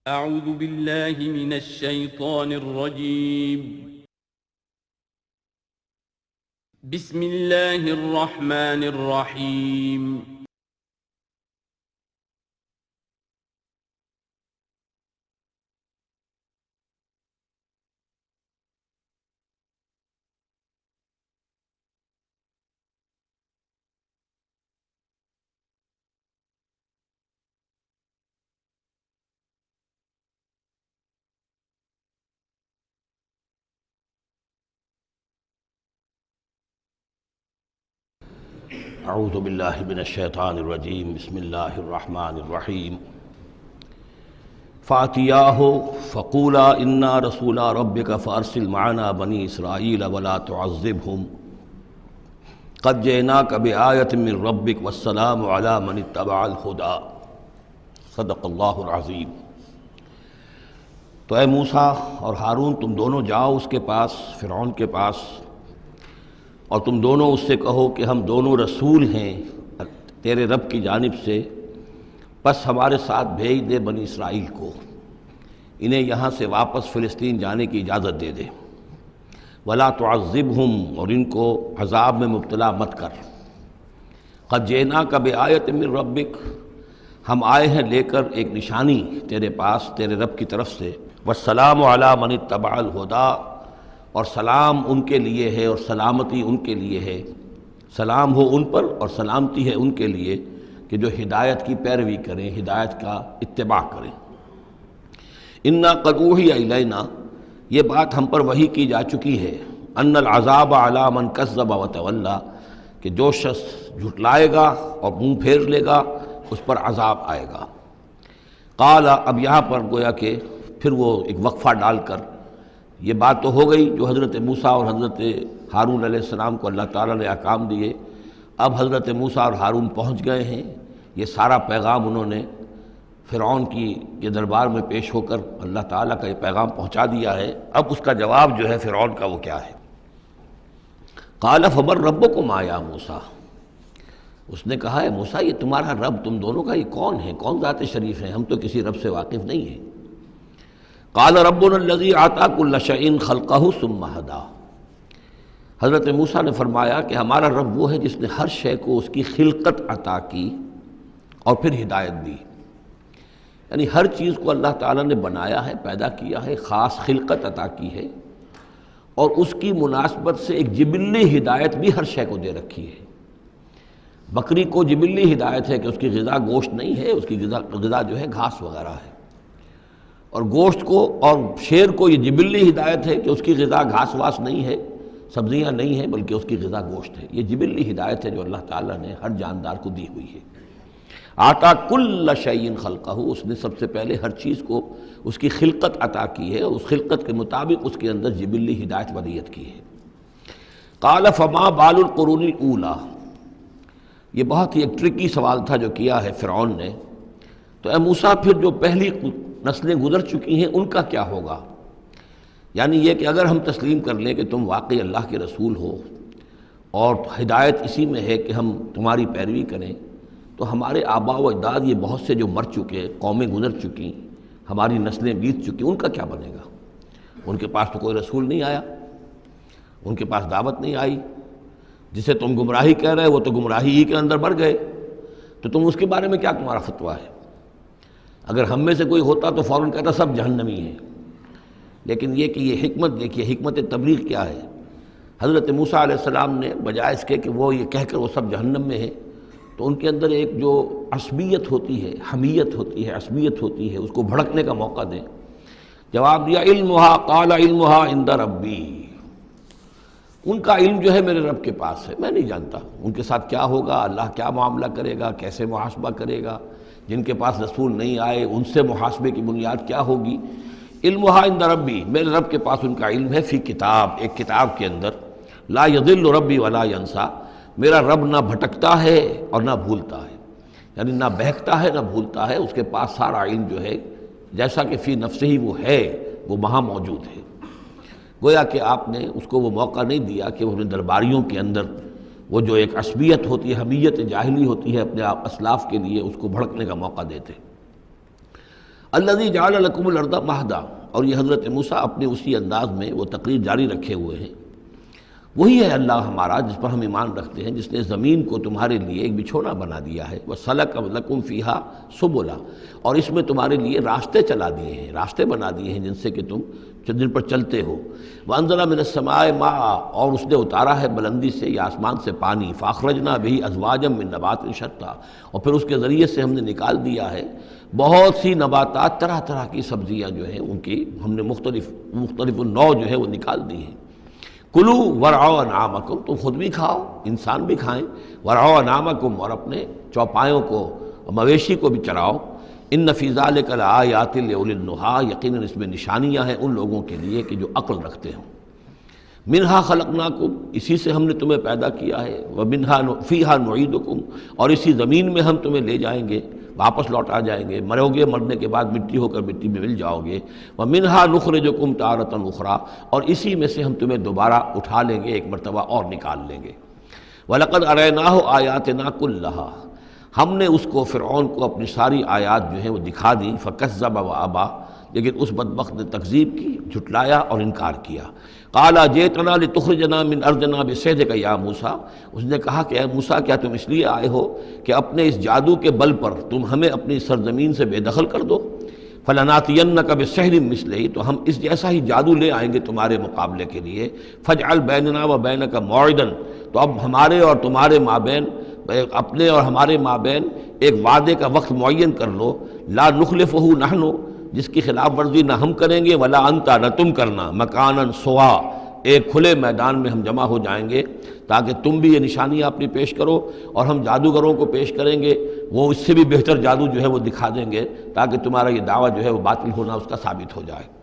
أعوذ بالله من الشيطان الرجيم. بسم الله الرحمن الرحيم. اعوذ باللہ من الشیطان الرجیم بسم اللہ الرحمن الرحیم فاتیاہ فقولا انا رسولا ربک فارسل معنا بنی اسرائیل ولا تعذبہم قد جئناک بآیۃ من ربک والسلام علی من اتبع الہدی صدق اللہ العظیم۔ تو اے موسیٰ اور ہارون، تم دونوں جاؤ اس کے پاس، فرعون کے پاس، اور تم دونوں اس سے کہو کہ ہم دونوں رسول ہیں تیرے رب کی جانب سے، بس ہمارے ساتھ بھیج دے بنی اسرائیل کو، انہیں یہاں سے واپس فلسطین جانے کی اجازت دے دے، ولا تعذبہم، اور ان کو عذاب میں مبتلا مت کر، قد جئناک بآیۃ من ربک، ہم آئے ہیں لے کر ایک نشانی تیرے پاس تیرے رب کی طرف سے، والسلام علی من اتبع الہدی، اور سلام ان کے لیے ہے اور سلامتی ان کے لیے ہے، سلام ہو ان پر اور سلامتی ہے ان کے لیے کہ جو ہدایت کی پیروی کریں، ہدایت کا اتباع کریں۔ انا قد اوحی الینا، یہ بات ہم پر وحی کی جا چکی ہے، ان العذاب علی من کذب وتولی، کہ جو شخص جھٹلائے گا اور منہ پھیر لے گا اس پر عذاب آئے گا۔ قال، اب یہاں پر گویا کہ پھر وہ ایک وقفہ ڈال کر یہ بات تو ہو گئی جو حضرت موسیٰ اور حضرت ہارون علیہ السلام کو اللہ تعالیٰ نے احکام دیے، اب حضرت موسیٰ اور ہارون پہنچ گئے ہیں، یہ سارا پیغام انہوں نے فرعون کے دربار میں پیش ہو کر اللہ تعالیٰ کا یہ پیغام پہنچا دیا ہے۔ اب اس کا جواب جو ہے فرعون کا وہ کیا ہے؟ قال فمن ربکم یا موسیٰ، اس نے کہا ہے موسیٰ یہ تمہارا رب، تم دونوں کا یہ کون ہے، کون ذات شریف ہے، ہم تو کسی رب سے واقف نہیں ہیں۔ قال ربنا الذی اعطی کل شیء خلقہ ثم ہدی، حضرت موسیٰ نے فرمایا کہ ہمارا رب وہ ہے جس نے ہر شے کو اس کی خلقت عطا کی اور پھر ہدایت دی، یعنی ہر چیز کو اللہ تعالیٰ نے بنایا ہے، پیدا کیا ہے، خاص خلقت عطا کی ہے، اور اس کی مناسبت سے ایک جبلی ہدایت بھی ہر شے کو دے رکھی ہے۔ بکری کو جبلی ہدایت ہے کہ اس کی غذا گوشت نہیں ہے، اس کی غذا جو ہے گھاس وغیرہ ہے، اور گوشت کو اور شیر کو یہ جبلی ہدایت ہے کہ اس کی غذا گھاس واس نہیں ہے، سبزیاں نہیں ہیں، بلکہ اس کی غذا گوشت ہے۔ یہ جبلی ہدایت ہے جو اللہ تعالیٰ نے ہر جاندار کو دی ہوئی ہے۔ آتا کل شیء خلقہ، اس نے سب سے پہلے ہر چیز کو اس کی خلقت عطا کی ہے، اس خلقت کے مطابق اس کے اندر جبلی ہدایت ودیت کی ہے۔ قال فما بال القرون الاولی، یہ بہت ہی ایک ٹرکی سوال تھا جو کیا ہے فرعون نے۔ تو اے موسیٰ پھر جو پہلی نسلیں گزر چکی ہیں ان کا کیا ہوگا؟ یعنی یہ کہ اگر ہم تسلیم کر لیں کہ تم واقعی اللہ کے رسول ہو اور ہدایت اسی میں ہے کہ ہم تمہاری پیروی کریں، تو ہمارے آباء و اجداد یہ بہت سے جو مر چکے، قومیں گزر چکی، ہماری نسلیں بیت چکی، ان کا کیا بنے گا؟ ان کے پاس تو کوئی رسول نہیں آیا، ان کے پاس دعوت نہیں آئی، جسے تم گمراہی کہہ رہے وہ تو گمراہی ہی کے اندر بڑھ گئے، تو تم اس کے بارے میں کیا تمہارا فتویٰ ہے؟ اگر ہم میں سے کوئی ہوتا تو فوراً کہتا سب جہنمی ہیں، لیکن یہ کہ یہ حکمت دیکھیے، حکمت تبلیغ کیا ہے۔ حضرت موسیٰ علیہ السلام نے بجائے اس کے کہ وہ یہ کہہ کر وہ سب جہنم میں ہیں، تو ان کے اندر ایک جو عصبیت ہوتی ہے، حمیت ہوتی ہے، عصبیت ہوتی ہے، اس کو بھڑکنے کا موقع دیں۔ جواب دیا علمھا، قال علمھا عند ربی، ان کا علم جو ہے میرے رب کے پاس ہے، میں نہیں جانتا ان کے ساتھ کیا ہوگا، اللہ کیا معاملہ کرے گا، کیسے محاسبہ کرے گا، جن کے پاس رسول نہیں آئے ان سے محاسبے کی بنیاد کیا ہوگی۔ علمھا عند ربی، میرے رب کے پاس ان کا علم ہے، فی کتاب، ایک کتاب کے اندر، لا یضل ربی ولا ینسا، میرا رب نہ بھٹکتا ہے اور نہ بھولتا ہے، یعنی نہ بہکتا ہے نہ بھولتا ہے، اس کے پاس سارا علم جو ہے جیسا کہ فی نفسہ ہی وہ ہے، وہ وہاں موجود ہے۔ گویا کہ آپ نے اس کو وہ موقع نہیں دیا کہ وہ اپنے درباریوں کے اندر وہ جو ایک عصبیت ہوتی ہے، حمیت جاہلی ہوتی ہے اپنے اسلاف کے لیے، اس کو بھڑکنے کا موقع دیتے۔ الذی جعل لکم الارض مہدا، اور یہ حضرت موسیٰ اپنے اسی انداز میں وہ تقریر جاری رکھے ہوئے ہیں، وہی ہے اللہ ہمارا جس پر ہم ایمان رکھتے ہیں، جس نے زمین کو تمہارے لیے ایک بچھونا بنا دیا ہے، وَسَلَكَ لَكُمْ فِيهَا سُبُلًا، اور اس میں تمہارے لیے راستے چلا دیے ہیں، راستے بنا دیے ہیں جن سے کہ تم جن پر چلتے ہو، وَأَنزَلَ مِنَ السَّمَاءِ مَاءً، اور اس نے اتارا ہے بلندی سے یا آسمان سے پانی، فَأَخْرَجْنَا بِهِ أَزْوَاجًا مِّن نَبَاتٍ شَتَّىٰ، اور پھر اس کے ذریعے سے ہم نے نکال دیا ہے بہت سی نباتات، طرح طرح کی سبزیاں جو ہیں ان کی ہم نے مختلف النوع جو ہے وہ نکال دی ہیں۔ کلو ورعوا انعامکم، تم خود بھی کھاؤ، انسان بھی کھائیں، ورعوا انعامکم، اور اپنے چوپایوں کو مویشی کو بھی چراؤ، ان فی ذلک لآیات لأولی النہیٰ، یقیناً اس میں نشانیاں ہیں ان لوگوں کے لیے کہ جو عقل رکھتے ہوں۔ منہا خلقناکم، اسی سے ہم نے تمہیں پیدا کیا ہے، ومنہا فیہا نعیدکم، اور اسی زمین میں ہم تمہیں لے جائیں گے، واپس لوٹا جائیں گے، مرو گے، مرنے کے بعد مٹی ہو کر مٹی میں مل جاؤ گے، ومنہا نخرجکم تارۃ اخری، اور اسی میں سے ہم تمہیں دوبارہ اٹھا لیں گے، ایک مرتبہ اور نکال لیں گے۔ وَلَقَدْ أَرَيْنَاهُ آيَاتِنَا كُلَّهَا، ہم نے اس کو فرعون کو اپنی ساری آیات جو ہیں وہ دکھا دی، فَكَذَّبَ وَأَبَىٰ، لیکن اس بدبخت نے تکذیب کی، جھٹلایا اور انکار کیا۔ قَالَ جِئْتَنَا لِتُخْرِجَنَا مِنْ أَرْضِنَا بِسِحْرِكَ يَا موسیٰ، اس نے کہا کہ اے موسیٰ کیا تم اس لیے آئے ہو کہ اپنے اس جادو کے بل پر تم ہمیں اپنی سرزمین سے بے دخل کر دو؟ فَلَنَأْتِيَنَّكَ بِسِحْرٍ مِّثْلِهِ، تو ہم اس جیسا ہی جادو لے آئیں گے تمہارے مقابلے کے لیے۔ فَاجْعَلْ بَيْنَنَا وَبَيْنَكَ مَوْعِدًا، تو اب ہمارے اور تمہارے مابین، اپنے اور ہمارے مابین ایک وعدے کا وقت معین کر لو، لا نخلفہ نحن، جس کی خلاف ورزی نہ ہم کریں گے، ولا انتا، نہ تم کرنا، مکاناً سوا، ایک کھلے میدان میں ہم جمع ہو جائیں گے تاکہ تم بھی یہ نشانیاں اپنی پیش کرو اور ہم جادوگروں کو پیش کریں گے، وہ اس سے بھی بہتر جادو جو ہے وہ دکھا دیں گے تاکہ تمہارا یہ دعویٰ جو ہے وہ باطل ہونا اس کا ثابت ہو جائے۔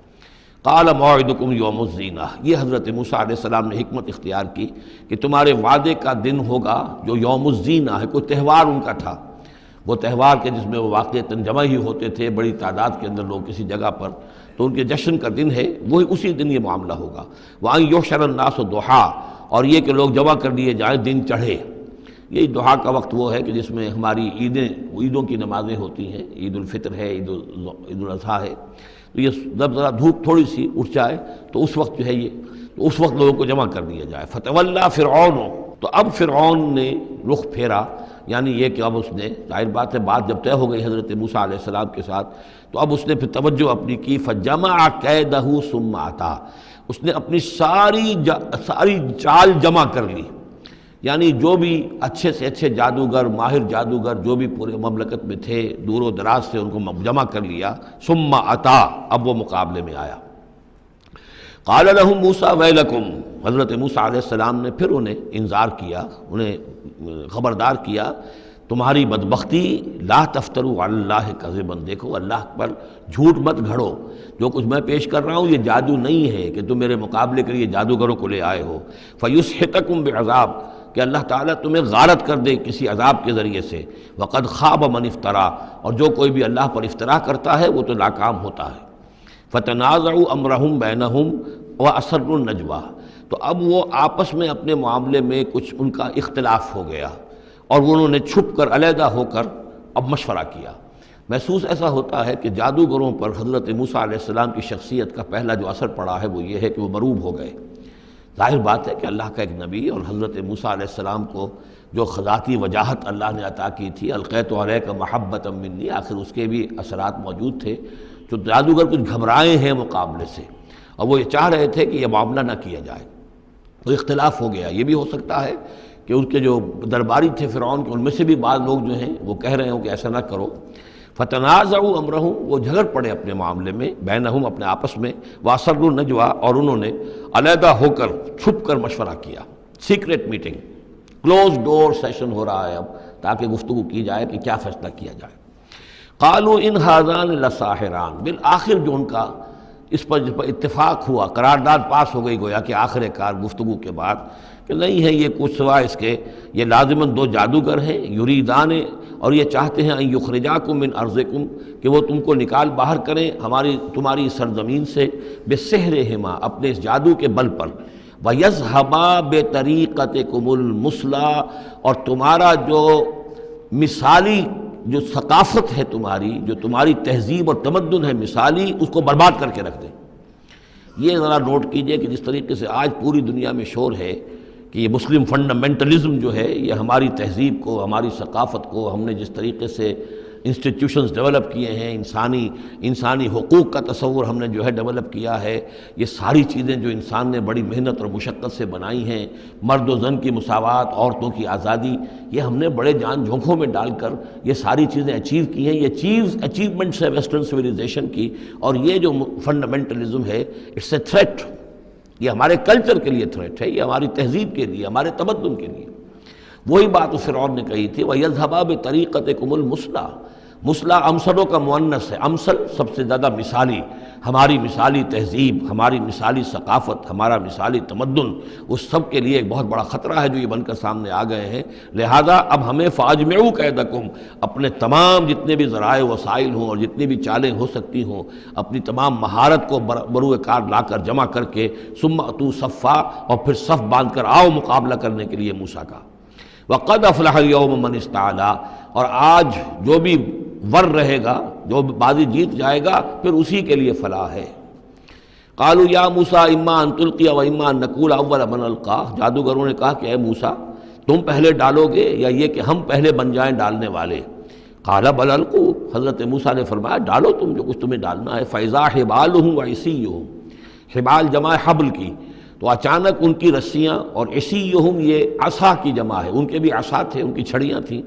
قال موعدکم یوم الزینہ، یہ حضرت موسیٰ علیہ السلام نے حکمت اختیار کی کہ تمہارے وعدے کا دن ہوگا جو یوم الزینہ ہے، کوئی تہوار ان کا تھا، وہ تہوار کے جس میں وہ واقعتاً جمع ہی ہوتے تھے بڑی تعداد کے اندر لوگ کسی جگہ پر، تو ان کے جشن کا دن ہے، وہی اسی دن یہ معاملہ ہوگا۔ وَأَن يُحْشَرَ النَّاسُ ضُحًى، اور یہ کہ لوگ جمع کر لیے جائیں دن چڑھے۔ یہی دحا کا وقت وہ ہے کہ جس میں ہماری عیدوں کی نمازیں ہوتی ہیں، عید الفطر ہے، عید الاضحیٰ ہے، تو یہ جب ذرا دھوپ تھوڑی سی اٹھ جائے تو اس وقت جو ہے یہ، تو اس وقت لوگوں کو جمع کر دیا جائے۔ فَتَوَلَّىٰ فِرْعَوْنُ، تو اب فرعون نے رخ پھیرا، یعنی یہ کہ اب اس نے، ظاہر بات ہے بات جب طے ہو گئی حضرت موسیٰ علیہ السلام کے ساتھ، تو اب اس نے پھر توجہ اپنی کی، فَجَمَعَ كَيْدَهُ ثُمَّ أَتَىٰ، اس نے اپنی ساری چال جمع کر لی، یعنی جو بھی اچھے سے اچھے جادوگر، ماہر جادوگر جو بھی پورے مملکت میں تھے، دور و دراز سے ان کو جمع کر لیا۔ ثُمَّ أَتَىٰ، اب وہ مقابلے میں آیا۔ قال لهم موسیٰ ویلکم، حضرت موسیٰ علیہ السلام نے پھر انہیں انذار کیا، انہیں خبردار کیا، تمہاری بدبختی، لا تفتروا علی اللہ کذبا، دیکھو اللہ پر جھوٹ مت گھڑو، جو کچھ میں پیش کر رہا ہوں یہ جادو نہیں ہے کہ تم میرے مقابلے کے لیے جادوگروں کو لے آئے ہو۔ فیسحتکم بعذاب، کہ اللہ تعالیٰ تمہیں غارت کر دے کسی عذاب کے ذریعے سے۔ وقد خاب من افترا، اور جو کوئی بھی اللہ پر افترا کرتا ہے وہ تو ناکام ہوتا ہے۔ فتنازعوا امرهم بینہم واسروا النجویٰ، تو اب وہ آپس میں اپنے معاملے میں کچھ ان کا اختلاف ہو گیا اور انہوں نے چھپ کر، علیحدہ ہو کر اب مشورہ کیا۔ محسوس ایسا ہوتا ہے کہ جادوگروں پر حضرت موسیٰ علیہ السلام کی شخصیت کا پہلا جو اثر پڑا ہے وہ یہ ہے کہ وہ مروب ہو گئے۔ ظاہر بات ہے کہ اللہ کا ایک نبی اور حضرت موسیٰ علیہ السلام کو جو ذاتی وجاہت اللہ نے عطا کی تھی، القیت علیک محبۃ منی، آخر اس کے بھی اثرات موجود تھے، جو جادوگر کچھ گھبرائے ہیں مقابلے سے، اور وہ یہ چاہ رہے تھے کہ یہ معاملہ نہ کیا جائے، تو اختلاف ہو گیا۔ یہ بھی ہو سکتا ہے کہ ان کے جو درباری تھے فرعون کے، ان میں سے بھی بعض لوگ جو ہیں وہ کہہ رہے ہوں کہ ایسا نہ کرو۔ فتنازعوا امرهم، وہ جھگڑ پڑے اپنے معاملے میں، بینہم، اپنے آپس میں، واسروا النجویٰ، اور انہوں نے علیحدہ ہو کر چھپ کر مشورہ کیا، سیکریٹ میٹنگ، کلوز ڈور سیشن ہو رہا ہے اب، تاکہ گفتگو کی جائے کہ کیا فیصلہ کیا جائے۔ قالوا ان ھذان لساحران، بالآخر جو ان کا اس پر اتفاق ہوا، قرارداد پاس ہو گئی گویا کہ آخر کار گفتگو کے بعد، کہ نہیں ہے یہ کچھ سوائے اس کے، یہ لازماً دو جادوگر ہیں، یریدان، اور یہ چاہتے ہیں ان یخرجاکم من ارضکم، کہ وہ تم کو نکال باہر کریں تمہاری سرزمین سے، بسحرہما، اپنے اس جادو کے بل پر، ویذھبا بطریقتکم المثلی، اور تمہارا جو مثالی جو ثقافت ہے تمہاری، جو تمہاری تہذیب اور تمدن ہے مثالی، اس کو برباد کر کے رکھ دیں۔ یہ ذرا نوٹ کیجئے کہ جس طریقے سے آج پوری دنیا میں شور ہے کہ یہ مسلم فنڈامنٹلزم جو ہے یہ ہماری تہذیب کو، ہماری ثقافت کو، ہم نے جس طریقے سے انسٹیٹیوشنز ڈیولپ کیے ہیں، انسانی حقوق کا تصور ہم نے جو ہے ڈیولپ کیا ہے، یہ ساری چیزیں جو انسان نے بڑی محنت اور مشقت سے بنائی ہیں، مرد و زن کی مساوات، عورتوں کی آزادی، یہ ہم نے بڑے جان جھونکوں میں ڈال کر یہ ساری چیزیں اچیو کی ہیں۔ یہ اچیومنٹس ہے ویسٹرن سویلائزیشن کی، اور یہ جو فنڈامنٹلزم ہے اٹس اے تھریٹ، یہ ہمارے کلچر کے لیے تھریٹ ہے، یہ ہماری تہذیب کے لیے، ہمارے تمدن کے لیے۔ وہی بات فرعون نے کہی تھی، وَيَذْهَبَا بِطَرِيقَتِكُمُ الْمُثْلَىٰ، مثلا امثلوں کا مؤنث ہے، امثل سب سے زیادہ مثالی، ہماری مثالی تہذیب، ہماری مثالی ثقافت، ہمارا مثالی تمدن، اس سب کے لیے ایک بہت بڑا خطرہ ہے جو یہ بن کر سامنے آ گئے ہیں۔ لہذا اب ہمیں فَأَجْمِعُوا كَيْدَكُمْ، اپنے تمام جتنے بھی ذرائع وسائل ہوں اور جتنی بھی چالیں ہو سکتی ہوں، اپنی تمام مہارت کو بروئے کار لا کر جمع کر کے ثُمَّ أْتُوا صَفًّا، اور پھر صف باندھ کر آؤ مقابلہ کرنے کے لیے موسیٰ کا۔ وَقَدْ أَفْلَحَ الْيَوْمَ مَنِ اسْتَعْلَىٰ، اور آج جو بھی ور رہے گا، جو بازی جیت جائے گا، پھر اسی کے لیے فلاح ہے۔ قالوا یا موسیٰ اما ان تلقی و اما ان نکون اول من القا، جادوگروں نے کہا کہ اے موسیٰ تم پہلے ڈالو گے یا یہ کہ ہم پہلے بن جائیں ڈالنے والے؟ قال بل القوا، حضرت موسیٰ نے فرمایا ڈالو تم جو کچھ تمہیں ڈالنا ہے۔ فاذا حبالهم وعصیهم، حبال جمع حبل کی، تو اچانک ان کی رسیاں، اور عصیہم یہ عصا کی جمع ہے، ان کے بھی عصا تھے، ان کی چھڑیاں تھیں،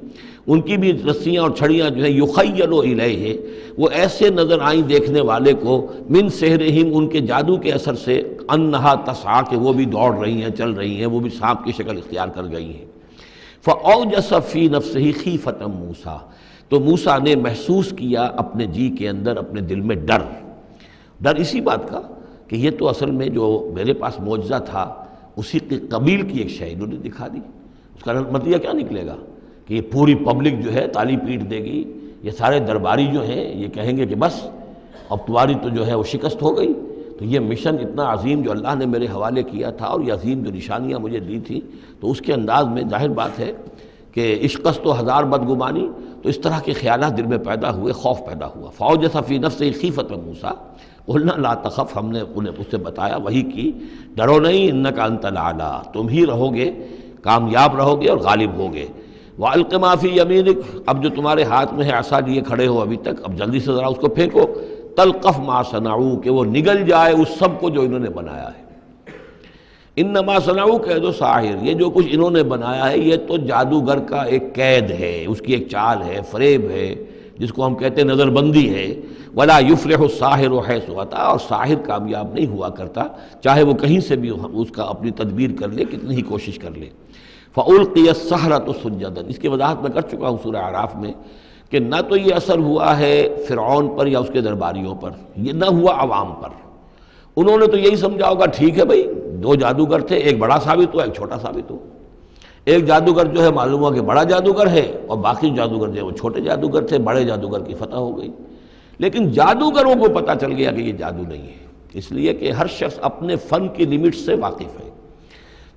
ان کی بھی رسیاں اور چھڑیاں جو ہے یخیل الیہ، وہ ایسے نظر آئیں دیکھنے والے کو، من سحرہم، ان کے جادو کے اثر سے، انہا تسعی، کہ وہ بھی دوڑ رہی ہیں، چل رہی ہیں، وہ بھی سانپ کی شکل اختیار کر گئی ہیں۔ فاوجس فی نفسہ خیفۃ موسیٰ، تو موسیٰ نے محسوس کیا اپنے جی کے اندر، اپنے دل میں ڈر اسی بات کا کہ یہ تو اصل میں جو میرے پاس معجزہ تھا اسی کے قبیل کی ایک شے انہوں نے دکھا دی۔ اس کا نتیجہ کیا نکلے گا کہ یہ پوری پبلک جو ہے تالی پیٹ دے گی، یہ سارے درباری جو ہیں یہ کہیں گے کہ بس اب تمہاری تو جو ہے وہ شکست ہو گئی۔ تو یہ مشن اتنا عظیم جو اللہ نے میرے حوالے کیا تھا، اور یہ عظیم جو نشانیاں مجھے دی تھی، تو اس کے انداز میں ظاہر بات ہے کہ عشقست و ہزار بدگمانی، تو اس طرح کے خیالات دل میں پیدا ہوئے، خوف پیدا ہوا۔ فاوجس فی نفسہ خیفۃ موسیٰ قلنا لا تخف، ہم نے انہیں اس سے بتایا، وہی کی، ڈرو نہیں، انک انت الاعلیٰ، تم ہی رہو گے، کامیاب رہو گے اور غالب ہوگے۔ وَأَلْقِ مَا فِي يَمِينِكَ، اب جو تمہارے ہاتھ میں ہے عصا لیے کھڑے ہو ابھی تک، اب جلدی سے ذرا اس کو پھینکو، تلقف ما صنعوا، کہ وہ نگل جائے اس سب کو جو انہوں نے بنایا ہے۔ انما صنعوا کید ساحر، یہ جو کچھ انہوں نے بنایا ہے یہ تو جادوگر کا ایک قید ہے، اس کی ایک چال ہے، فریب ہے، جس کو ہم کہتے ہیں نظر بندی ہے۔ ولا یفلح الساحر حیث اتی، اور ساحر کامیاب نہیں ہوا کرتا چاہے وہ کہیں سے بھی اس کا اپنی تدبیر کر لے، کتنی ہی کوشش کر لے۔ فَأُلْقِيَ السَّحَرَةُ سُجَّدًا، اس کی وضاحت میں کر چکا ہوں سورہ اعراف میں کہ نہ تو یہ اثر ہوا ہے فرعون پر یا اس کے درباریوں پر، یہ نہ ہوا عوام پر۔ انہوں نے تو یہی سمجھا ہوگا ٹھیک ہے بھائی، دو جادوگر تھے، ایک بڑا ثابت ہوا، ایک چھوٹا ثابت ہوا۔ ایک جادوگر جو ہے معلوم ہوا کہ بڑا جادوگر ہے، اور باقی جادوگر جو ہے وہ چھوٹے جادوگر تھے، بڑے جادوگر کی فتح ہو گئی۔ لیکن جادوگروں کو پتہ چل گیا کہ یہ جادو نہیں ہے، اس لیے کہ ہر شخص اپنے فن کی لیمٹ سے واقف ہے۔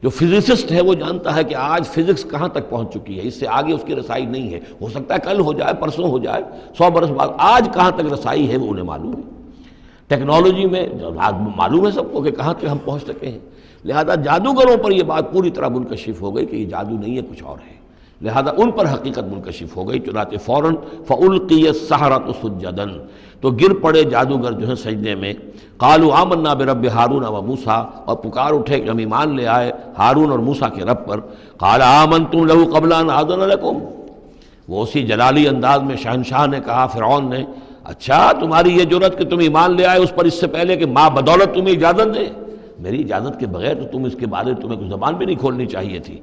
جو فزسسٹ ہے وہ جانتا ہے کہ آج فزکس کہاں تک پہنچ چکی ہے، اس سے آگے اس کی رسائی نہیں ہے، ہو سکتا ہے کل ہو جائے، پرسوں ہو جائے، 100 برس بعد، آج کہاں تک رسائی ہے وہ انہیں معلوم ہے۔ ٹیکنالوجی میں معلوم ہے سب کو کہ کہاں تک ہم پہنچ سکے ہیں، لہذا جادوگروں پر یہ بات پوری طرح منکشف ہو گئی کہ یہ جادو نہیں ہے، کچھ اور ہے، لہذا ان پر حقیقت منکشف ہو گئی۔ چنانچہ فوراً فَأُلْقِيَ السَّحَرَةُ سُجَّدًا، تو گر پڑے جادوگر جو ہیں سجدے میں۔ قالوا آمنا برب ہارون و موسیٰ، اور پکار اٹھے کہ ہم ایمان لے آئے ہارون اور موسیٰ کے رب پر۔ قال آمنتم لہ قبل ان آذن لکم، وہ اسی جلالی انداز میں شہنشاہ نے کہا، فرعون نے، اچھا تمہاری یہ جرت کہ تم ایمان لے آئے اس پر اس سے پہلے کہ ماں بدولت تمہیں اجازت دے؟ میری اجازت کے بغیر تو تم اس کے بارے تمہیں کچھ زبان بھی نہیں کھولنی چاہیے تھی۔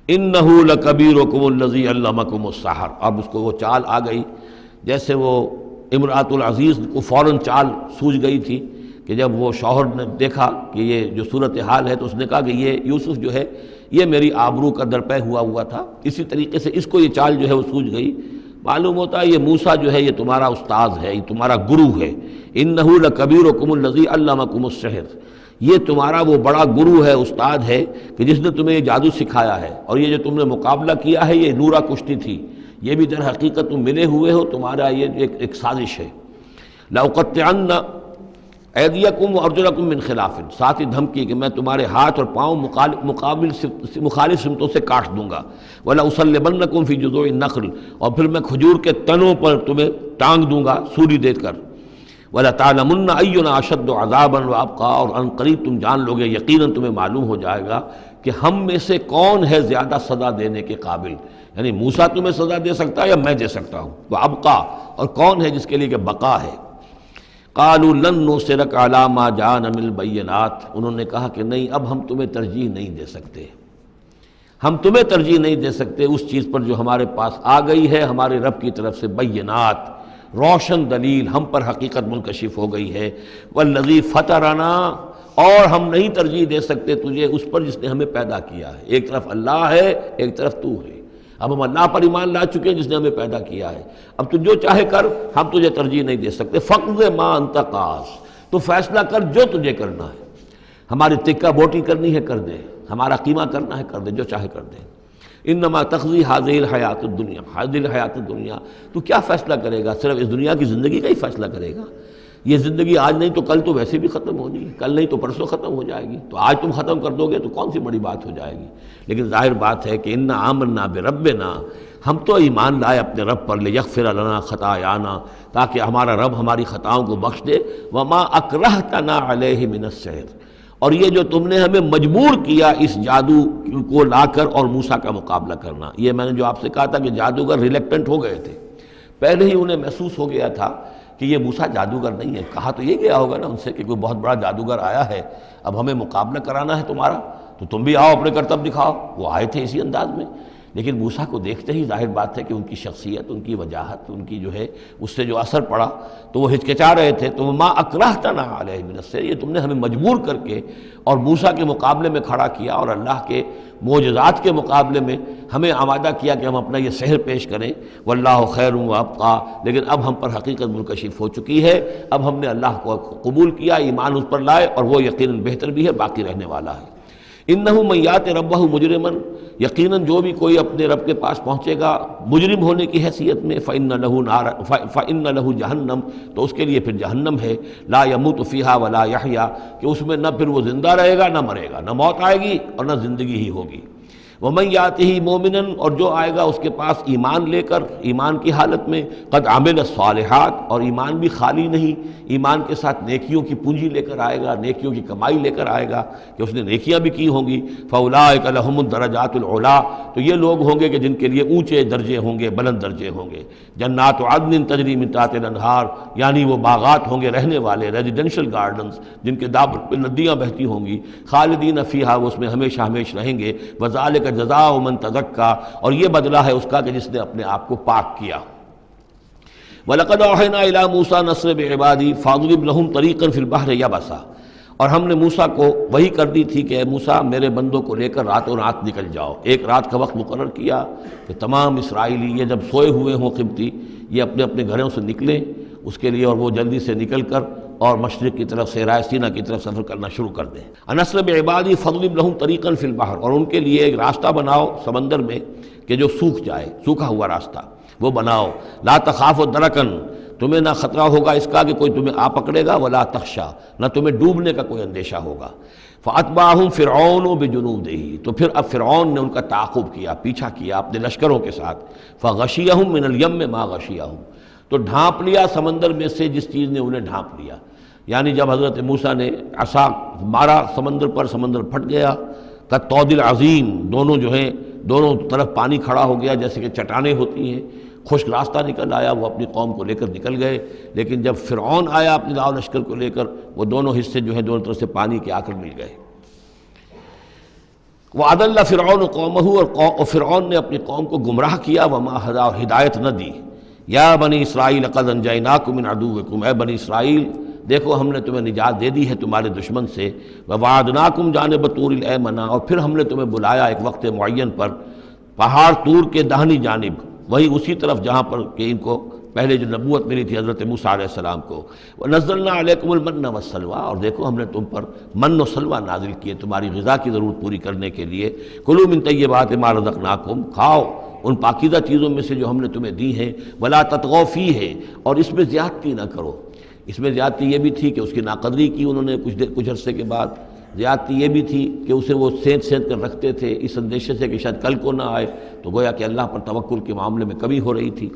انہ لکبیرکم الذی علمکم السحر، اب اس کو وہ چال آ گئی، جیسے وہ امرأۃ العزیز کو فوراً چال سوجھ گئی تھی کہ جب وہ شوہر نے دیکھا کہ یہ جو صورتحال ہے تو اس نے کہا کہ یہ یوسف جو ہے یہ میری آبرو کا درپے ہوا تھا، اسی طریقے سے اس کو یہ چال جو ہے وہ سوجھ گئی۔ معلوم ہوتا ہے یہ موسیٰ جو ہے یہ تمہارا استاذ ہے، یہ تمہارا گرو ہے۔ انہ لکبیرکم الذی علمکم السحر، یہ تمہارا وہ بڑا گرو ہے، استاد ہے کہ جس نے تمہیں یہ جادو سکھایا ہے، اور یہ جو تم نے مقابلہ کیا ہے یہ نورا کشتی تھی، یہ بھی در حقیقت تم ملے ہوئے ہو، تمہارا یہ ایک سازش ہے۔ لَأُقَطِّعَنَّ أَيْدِيَكُمْ وَأَرْجُلَكُمْ مِنْ خِلَافٍ، ساتھ ہی دھمکی کہ میں تمہارے ہاتھ اور پاؤں مخالف سمتوں سے کاٹ دوں گا۔ وَلَأُصَلِّبَنَّكُمْ فِي جُذُوعِ النَّخْلِ، اور پھر میں کھجور کے تنوں پر تمہیں ٹانگ دوں گا سولی دے کر۔ وَلَتَعْلَمُنَّ أَيُّنَا أَشَدُّ عَذَابًا وَأَبْقَىٰ، اور ان قریب تم جان لوگے، یقیناً تمہیں معلوم ہو جائے گا کہ ہم میں سے کون ہے زیادہ سزا دینے کے قابل، یعنی موسیٰ تمہیں سزا دے سکتا ہے یا میں دے سکتا ہوں، وَأَبْقَىٰ، اور کون ہے جس کے لیے کہ بقا ہے۔ قَالُوا لَن نُّؤْثِرَكَ عَلَىٰ مَا جَاءَنَا مِنَ الْبَيِّنَاتِ، انہوں نے کہا کہ نہیں، اب ہم تمہیں ترجیح نہیں دے سکتے، ہم تمہیں ترجیح نہیں دے سکتے اس چیز پر جو ہمارے پاس آ گئی ہے ہمارے رب کی طرف سے، بینات، روشن دلیل ہم پر حقیقت منکشف ہو گئی ہے۔ والذی فطرنا، اور ہم نہیں ترجیح دے سکتے تجھے اس پر جس نے ہمیں پیدا کیا ہے، ایک طرف اللہ ہے ایک طرف تو ہے، اب ہم اللہ پر ایمان لا چکے ہیں جس نے ہمیں پیدا کیا ہے، اب تو جو چاہے کر، ہم تجھے ترجیح نہیں دے سکتے۔ فقض ما انت قاض، تو فیصلہ کر جو تجھے کرنا ہے، ہماری تکہ بوٹی کرنی ہے کر دے، ہمارا قیمہ کرنا ہے کر دے، جو چاہے کر دے۔ انما تقضی هذه الحیات الدنیا، هذه الحیات الدنیا، تو کیا فیصلہ کرے گا؟ صرف اس دنیا کی زندگی کا ہی فیصلہ کرے گا؟ یہ زندگی آج نہیں تو کل تو ویسے بھی ختم ہونی ہے، کل نہیں تو پرسوں ختم ہو جائے گی، تو آج تم ختم کر دو گے تو کون سی بڑی بات ہو جائے گی؟ لیکن ظاہر بات ہے کہ انا آمنا بربنا، ہم تو ایمان لائے اپنے رب پر، لیغفر لنا خطایانا، تاکہ ہمارا رب ہماری خطاؤں کو بخش دے، وما اکرہتنا علیہ من السحر، اور یہ جو تم نے ہمیں مجبور کیا اس جادو کو لا کر اور موسیٰ کا مقابلہ کرنا۔ یہ میں نے جو آپ سے کہا تھا کہ جادوگر ریلیکٹنٹ ہو گئے تھے، پہلے ہی انہیں محسوس ہو گیا تھا کہ یہ موسیٰ جادوگر نہیں ہے، کہا تو یہ گیا ہوگا نا ان سے کہ کوئی بہت بڑا جادوگر آیا ہے، اب ہمیں مقابلہ کرانا ہے تمہارا، تو تم بھی آؤ اپنے کرتب دکھاؤ۔ وہ آئے تھے اسی انداز میں، لیکن موسیٰ کو دیکھتے ہی ظاہر بات ہے کہ ان کی شخصیت، ان کی وجاہت، ان کی جو ہے اس سے جو اثر پڑا تو وہ ہچکچا رہے تھے۔ تو ما اکرہتنا علیہ من السحر، یہ تم نے ہمیں مجبور کر کے اور موسیٰ کے مقابلے میں کھڑا کیا اور اللہ کے معجزات کے مقابلے میں ہمیں آمادہ کیا کہ ہم اپنا یہ سحر پیش کریں۔ واللہ خیر وابقیٰ، لیکن اب ہم پر حقیقت منکشف ہو چکی ہے، اب ہم نے اللہ کو قبول کیا، ایمان اس پر لائے، اور وہ یقیناً بہتر بھی ہے، باقی رہنے والا ہے۔ انہ من یات ربہ مجرما، یقیناً جو بھی کوئی اپنے رب کے پاس پہنچے گا مجرم ہونے کی حیثیت میں، فإن لہ جہنم، تو اس کے لیے پھر جہنم ہے، لا یموت فیہا ولا یحیا، کہ اس میں نہ پھر وہ زندہ رہے گا نہ مرے گا، نہ موت آئے گی اور نہ زندگی ہی ہوگی۔ ومن یاتہ مومنا، اور جو آئے گا اس کے پاس ایمان لے کر، ایمان کی حالت میں، قد عمل الصالحات، اور ایمان بھی خالی نہیں، ایمان کے ساتھ نیکیوں کی پونجی لے کر آئے گا، نیکیوں کی کمائی لے کر آئے گا کہ اس نے نیکیاں بھی کی ہوں گی۔ فاولئک لہم الدرجات العلی، تو یہ لوگ ہوں گے کہ جن کے لیے اونچے درجے ہوں گے، بلند درجے ہوں گے۔ جنات عدن تجری من تحتها الانہار، یعنی وہ باغات ہوں گے رہنے والے، ریزیڈینشل گارڈنز جن کے دامن پہ ندیاں بہتی ہوں گی، خالدین فیہا، وہ اس میں ہمیشہ ہمیش رہیں گے۔ وذالک جزاء من تزکا، اور یہ بدلہ ہے اس کا کہ جس نے اپنے آپ کو پاک کیا۔ وَلَقَدْ أَوْحَيْنَا إِلَىٰ مُوسَىٰ نَصْرَ بِعِبَادِي فَاضْرِبْ لَهُمْ طَرِيقًا فِي الْبَحْرِ يَبَسًا، اور ہم نے موسیٰ کو وحی کر دی تھی کہ اے موسیٰ میرے بندوں کو لے کر راتوں رات نکل جاؤ، ایک رات کا وقت مقرر کیا کہ تمام اسرائیلی یہ جب سوئے ہوئے ہوں قبطی، یہ اپنے اپنے گھروں سے نکلیں اس کے لیے، اور وہ جلدی سے نکل کر اور مشرق کی طرف سے رائے سینہ کی طرف سفر کرنا شروع کر دیں۔ نصر بعبادی فضرب لہم طریقا فی البحر، اور ان کے لیے ایک راستہ بناؤ سمندر میں کہ جو سوکھ جائے، سوکھا ہوا راستہ وہ بناؤ۔ لا تخاف درکن، تمہیں نہ خطرہ ہوگا اس کا کہ کوئی تمہیں آ پکڑے گا، ولا تخشا، نہ تمہیں ڈوبنے کا کوئی اندیشہ ہوگا۔ فاتبعہم فرعون بجنودہ، تو پھر اب فرعون نے ان کا تعاقب کیا، پیچھا کیا اپنے لشکروں کے ساتھ۔ فغشیہم من الیم ما غشیہم، تو ڈھانپ لیا سمندر میں سے جس چیز نے انہیں ڈھانپ لیا، یعنی جب حضرت موسیٰ نے عصا مارا سمندر پر، سمندر پھٹ گیا، کالطود العظیم، دونوں جو ہیں دونوں طرف پانی کھڑا ہو گیا جیسے کہ چٹانیں ہوتی ہیں، خشک راستہ نکل آیا، وہ اپنی قوم کو لے کر نکل گئے۔ لیکن جب فرعون آیا اپنے لاؤ لشکر کو لے کر، وہ دونوں حصے جو ہیں دونوں طرف سے پانی کے آ کر مل گئے۔ وَأَضَلَّ فِرْعَوْنُ قَوْمَهُ، اور فرعون نے اپنی قوم کو گمراہ کیا، وَمَا هَدَىٰ، اور ہدایت نہ دی۔ یا بنی اسرائیل قد انجیناکم من عدوکم، اے بنی اسرائیل دیکھو ہم نے تمہیں نجات دے دی ہے تمہارے دشمن سے۔ ووعدناکم جانب طور الایمن، اور پھر ہم نے تمہیں بلایا ایک وقت معین پر پہاڑ طور کے داہنی جانب، وہی اسی طرف جہاں پر کہ ان کو پہلے جو نبوت ملی تھی حضرت موسیٰ علیہ السلام کو۔ وَنَزَّلْنَا عَلَيْكُمُ الْمَنَّ وَالسَّلْوَىٰ، اور دیکھو ہم نے تم پر من و سلوہ نازل کیے تمہاری غذا کی ضرورت پوری کرنے کے لیے۔ کُلُوا مِن طَیِّبَاتِ مَا رَزَقْنَاکُم، کھاؤ ان پاکیزہ چیزوں میں سے جو ہم نے تمہیں دی ہیں، ولا تطغوا فیہ، اور اس میں زیادتی نہ کرو۔ اس میں زیادتی یہ بھی تھی کہ اس کی ناقدری کی انہوں نے کچھ عرصے کے بعد، زیادتی یہ بھی تھی کہ اسے وہ سینت کر رکھتے تھے اس اندیشے سے کہ شاید کل کو نہ آئے، تو گویا کہ اللہ پر توکل کے معاملے میں کمی ہو رہی تھی۔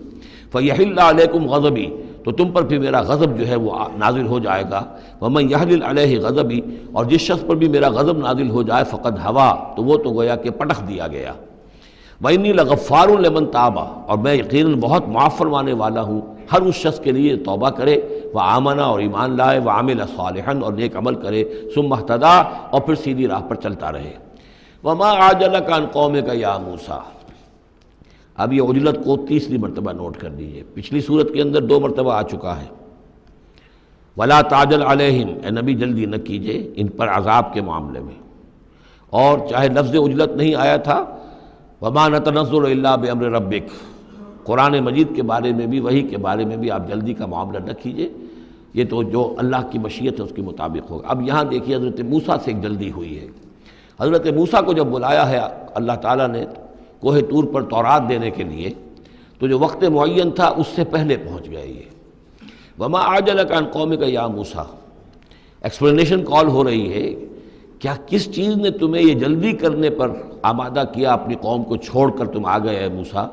فَيَحِلَّ عَلَيْكُمْ غَضَبِي، تو تم پر بھی میرا غضب جو ہے وہ نازل ہو جائے گا۔ وَمَنْ يَحْلِلْ عَلَيْهِ غَضَبِي، اور جس شخص پر بھی میرا غضب نازل ہو جائے فقد ہوا، تو وہ تو گویا کہ پٹخ دیا گیا۔ وَإِنِّي لَغَفَّارٌ لِمَنْ تَابَ، اور میں یقیناً بہت معاف فرمانے والا ہوں ہر اس شخص کے لیے توبہ کرے، وآمن، اور ایمان لائے، وعمل صالحا، اور نیک عمل کرے، ثم اہتدی، اور پھر سیدھی راہ پر چلتا رہے۔ وما عجلک عن قومک یا موسیٰ، اب یہ عجلت کو تیسری مرتبہ نوٹ کر لیجیے، پچھلی صورت کے اندر 2 مرتبہ آ چکا ہے۔ ولا تعجل علیہم، اے نبی جلدی نہ کیجیے ان پر عذاب کے معاملے میں، اور چاہے لفظ عجلت نہیں آیا تھا، وما نتنزل الا بامر ربک، قرآن مجید کے بارے میں بھی، وحی کے بارے میں بھی آپ جلدی کا معاملہ نہ کیجیے، یہ تو جو اللہ کی مشیت ہے اس کے مطابق ہوگا۔ اب یہاں دیکھیے حضرت موسیٰ سے ایک جلدی ہوئی ہے۔ حضرت موسیٰ کو جب بلایا ہے اللہ تعالیٰ نے کوہ طور پر تورات دینے کے لیے، تو جو وقت معین تھا اس سے پہلے پہنچ گئے یہ۔ وما عجلک عن قومک یا موسیٰ، ایکسپلینیشن کال ہو رہی ہے، کیا کس چیز نے تمہیں یہ جلدی کرنے پر آمادہ کیا، اپنی قوم کو چھوڑ کر تم آ گئے اے موسیٰ؟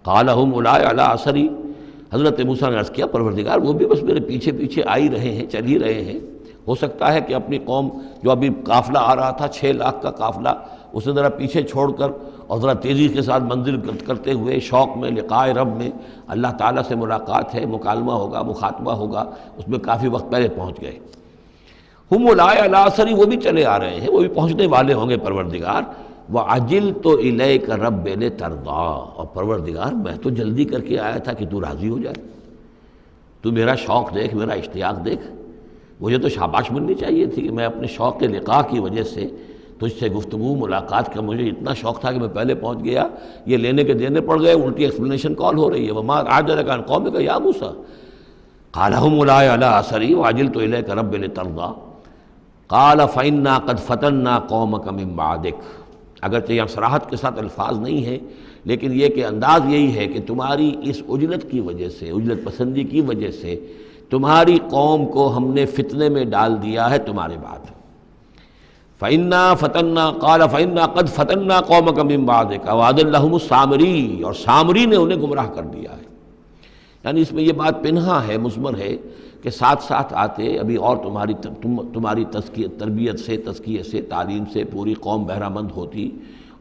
قال هم اولئک علی اثری، حضرت موسیٰ نے عرض کیا پروردگار وہ بھی بس میرے پیچھے پیچھے آ ہی رہے ہیں، چل ہی رہے ہیں۔ ہو سکتا ہے کہ اپنی قوم جو ابھی قافلہ آ رہا تھا 6 لاکھ کا قافلہ، اسے ذرا پیچھے چھوڑ کر اور ذرا تیزی کے ساتھ منزل کرتے ہوئے شوق میں لقاء رب میں، اللہ تعالیٰ سے ملاقات ہے، مکالمہ ہوگا، مخاطبہ ہوگا، اس میں کافی وقت پہلے پہنچ گئے۔ ہم اولئک علی اثری، وہ بھی چلے آ رہے ہیں، وہ بھی پہنچنے والے ہوں گے پروردگار۔ وَعَجِلْتُ إِلَيْكَ رَبِّ لِتَرْضَىٰ، اور پروردگار میں تو جلدی کر کے آیا تھا کہ تو راضی ہو جائے، تو میرا شوق دیکھ، میرا اشتیاق دیکھ۔ مجھے تو شاباش ملنی چاہیے تھی کہ میں اپنے شوق لقاء کی وجہ سے تجھ سے گفتگو ملاقات کا مجھے اتنا شوق تھا کہ میں پہلے پہنچ گیا، یہ لینے کے دینے پڑ گئے، الٹی ایکسپلینیشن کال ہو رہی ہے۔ وما عجلک عن قومک یا موسیٰ قال هم اولئک علی اثری وعجلت الیک رب لترضیٰ قال فإنا قد فتنا قومک من بعدک، اگرچہ یہاں صراحت کے ساتھ الفاظ نہیں ہیں، لیکن یہ کہ انداز یہی ہے کہ تمہاری اس عجلت کی وجہ سے، عجلت پسندی کی وجہ سے تمہاری قوم کو ہم نے فتنے میں ڈال دیا ہے تمہارے بعد۔ فَإِنَّا فَتَنَّا قَالَ فَإِنَّا قَدْ فَتَنَّا قَوْمَكَ مِن بَعْدِكَ وَأَضَلَّهُمُ السَّامِرِيُّ، اور سامری نے انہیں گمراہ کر دیا ہے۔ یعنی اس میں یہ بات پنہا ہے، مضمر ہے کہ ساتھ ساتھ آتے ابھی اور تمہاری تربیت سے، تزکیے سے، تعلیم سے پوری قوم بہرہ مند ہوتی،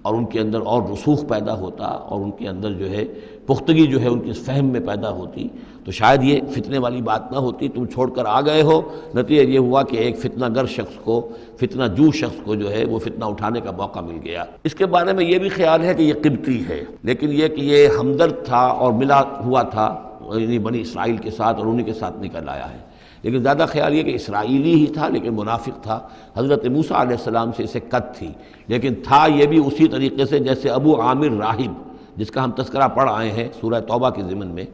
اور ان کے اندر اور رسوخ پیدا ہوتا، اور ان کے اندر جو ہے پختگی جو ہے ان کے فہم میں پیدا ہوتی، تو شاید یہ فتنے والی بات نہ ہوتی۔ تم چھوڑ کر آ گئے ہو، نتیجہ یہ ہوا کہ ایک فتنہ گر شخص کو، فتنہ جو شخص کو جو ہے وہ فتنہ اٹھانے کا موقع مل گیا۔ اس کے بارے میں یہ بھی خیال ہے کہ یہ قبطی ہے، لیکن یہ کہ یہ ہمدرد تھا اور ملا ہوا تھا یعنی بنی اسرائیل کے ساتھ، اور انہی کے ساتھ نکل آیا ہے، لیکن زیادہ خیال یہ کہ اسرائیلی ہی تھا لیکن منافق تھا۔ حضرت موسیٰ علیہ السلام سے اسے قد تھی، لیکن تھا یہ بھی اسی طریقے سے جیسے ابو عامر راہب، جس کا ہم تذکرہ پڑھ آئے ہیں سورہ توبہ کے ضمن میں،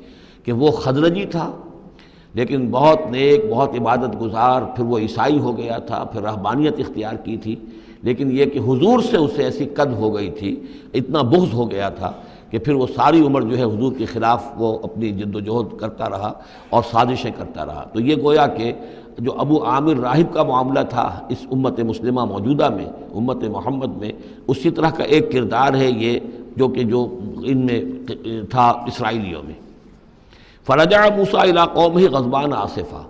کہ وہ خزرجی تھا لیکن بہت نیک، بہت عبادت گزار، پھر وہ عیسائی ہو گیا تھا، پھر رہبانیت اختیار کی تھی، لیکن یہ کہ حضور سے اسے ایسی قد ہو گئی تھی، اتنا بغض ہو گیا تھا کہ پھر وہ ساری عمر جو ہے حضور کے خلاف وہ اپنی جد و جہد کرتا رہا اور سازشیں کرتا رہا۔ تو یہ گویا کہ جو ابو عامر راہب کا معاملہ تھا اس امت مسلمہ موجودہ میں، امت محمد میں، اسی طرح کا ایک کردار ہے یہ جو ان میں تھا اسرائیلیوں میں۔ فرجع موسیٰ الی قومہ غضبان آسفا،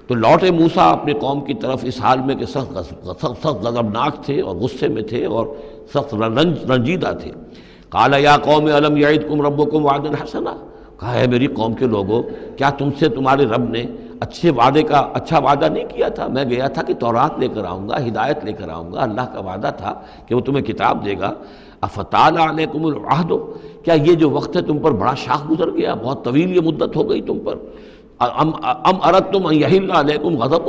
تو لوٹے موسیٰ اپنے قوم کی طرف اس حال میں کہ سخت غضبناک تھے اور غصے میں تھے اور سخت رنجیدہ تھے۔ قال یا قوم الم یعدکم ربکم وعدا حسنا، کہا ہے میری قوم کے لوگوں، کیا تم سے تمہارے رب نے اچھا وعدہ نہیں کیا تھا؟ میں گیا تھا کہ تورات لے کر آؤں گا، ہدایت لے کر آؤں گا، اللہ کا وعدہ تھا کہ وہ تمہیں کتاب دے گا۔ افتال علیکم العہد، کیا یہ جو وقت ہے تم پر بڑا شاخ گزر گیا، بہت طویل یہ مدت ہو گئی تم پر؟ ام اردتم ان یحل علیکم غضب،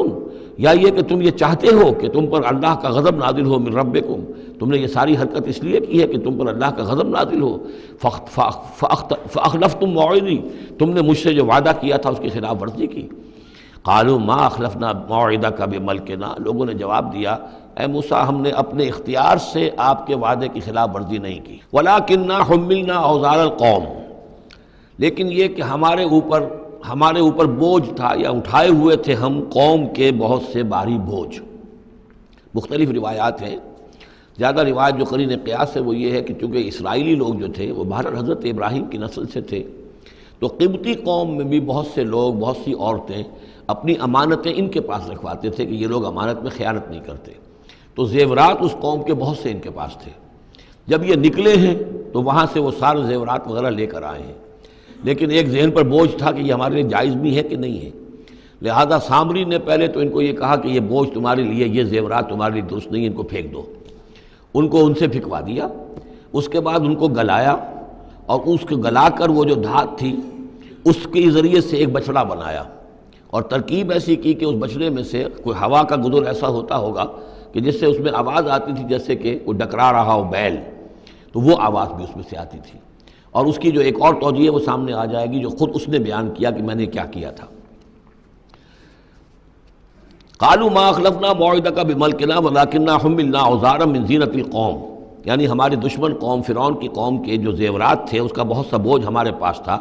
یا یہ کہ تم یہ چاہتے ہو کہ تم پر اللہ کا غضب نازل ہو من ربکم، تم نے یہ ساری حرکت اس لیے کی ہے کہ تم پر اللہ کا غضب نازل ہو۔ فاخلفتم موعدی، تم نے مجھ سے جو وعدہ کیا تھا اس کی خلاف ورزی کی۔ قالوا ما اخلفنا موعدک بملکنا، لوگوں نے جواب دیا اے موسیٰ ہم نے اپنے اختیار سے آپ کے وعدے کی خلاف ورزی نہیں کی، ولکننا حملنا اوزار القوم، لیکن یہ کہ ہمارے اوپر بوجھ تھا یا اٹھائے ہوئے تھے ہم قوم کے بہت سے بھاری بوجھ۔ مختلف روایات ہیں، زیادہ روایت جو قرین قیاس ہے وہ یہ ہے کہ چونکہ اسرائیلی لوگ جو تھے وہ بہرحال حضرت ابراہیم کی نسل سے تھے، تو قبطی قوم میں بھی بہت سے لوگ، بہت سی عورتیں اپنی امانتیں ان کے پاس رکھواتے تھے کہ یہ لوگ امانت میں خیانت نہیں کرتے، تو زیورات اس قوم کے بہت سے ان کے پاس تھے۔ جب یہ نکلے ہیں تو وہاں سے وہ سارے زیورات وغیرہ لے کر آئے ہیں، لیکن ایک ذہن پر بوجھ تھا کہ یہ ہمارے لیے جائز بھی ہے کہ نہیں ہے، لہذا سامری نے پہلے تو ان کو یہ کہا کہ یہ بوجھ تمہارے لیے، یہ زیورات تمہارے لیے درست نہیں، ان کو پھینک دو، ان کو ان سے پھینکوا دیا۔ اس کے بعد ان کو گلایا، اور اس کو گلا کر وہ جو دھات تھی اس کے ذریعے سے ایک بچڑا بنایا، اور ترکیب ایسی کی کہ اس بچڑے میں سے کوئی ہوا کا گدر ایسا ہوتا ہوگا کہ جس سے اس میں آواز آتی تھی جیسے کہ کوئی ڈکرا رہا ہو بیل، تو وہ آواز بھی اس میں سے آتی تھی۔ اور اس کی جو ایک اور توجیہ ہے وہ سامنے آ جائے گی جو خود اس نے بیان کیا کہ میں نے کیا کیا تھا۔ قالوا ما اخلفنا موعدک بملکنا ولکننا حملنا اوزارا من زینۃ القوم، یعنی ہمارے دشمن قوم فرعون کی قوم کے جو زیورات تھے اس کا بہت سا بوجھ ہمارے پاس تھا،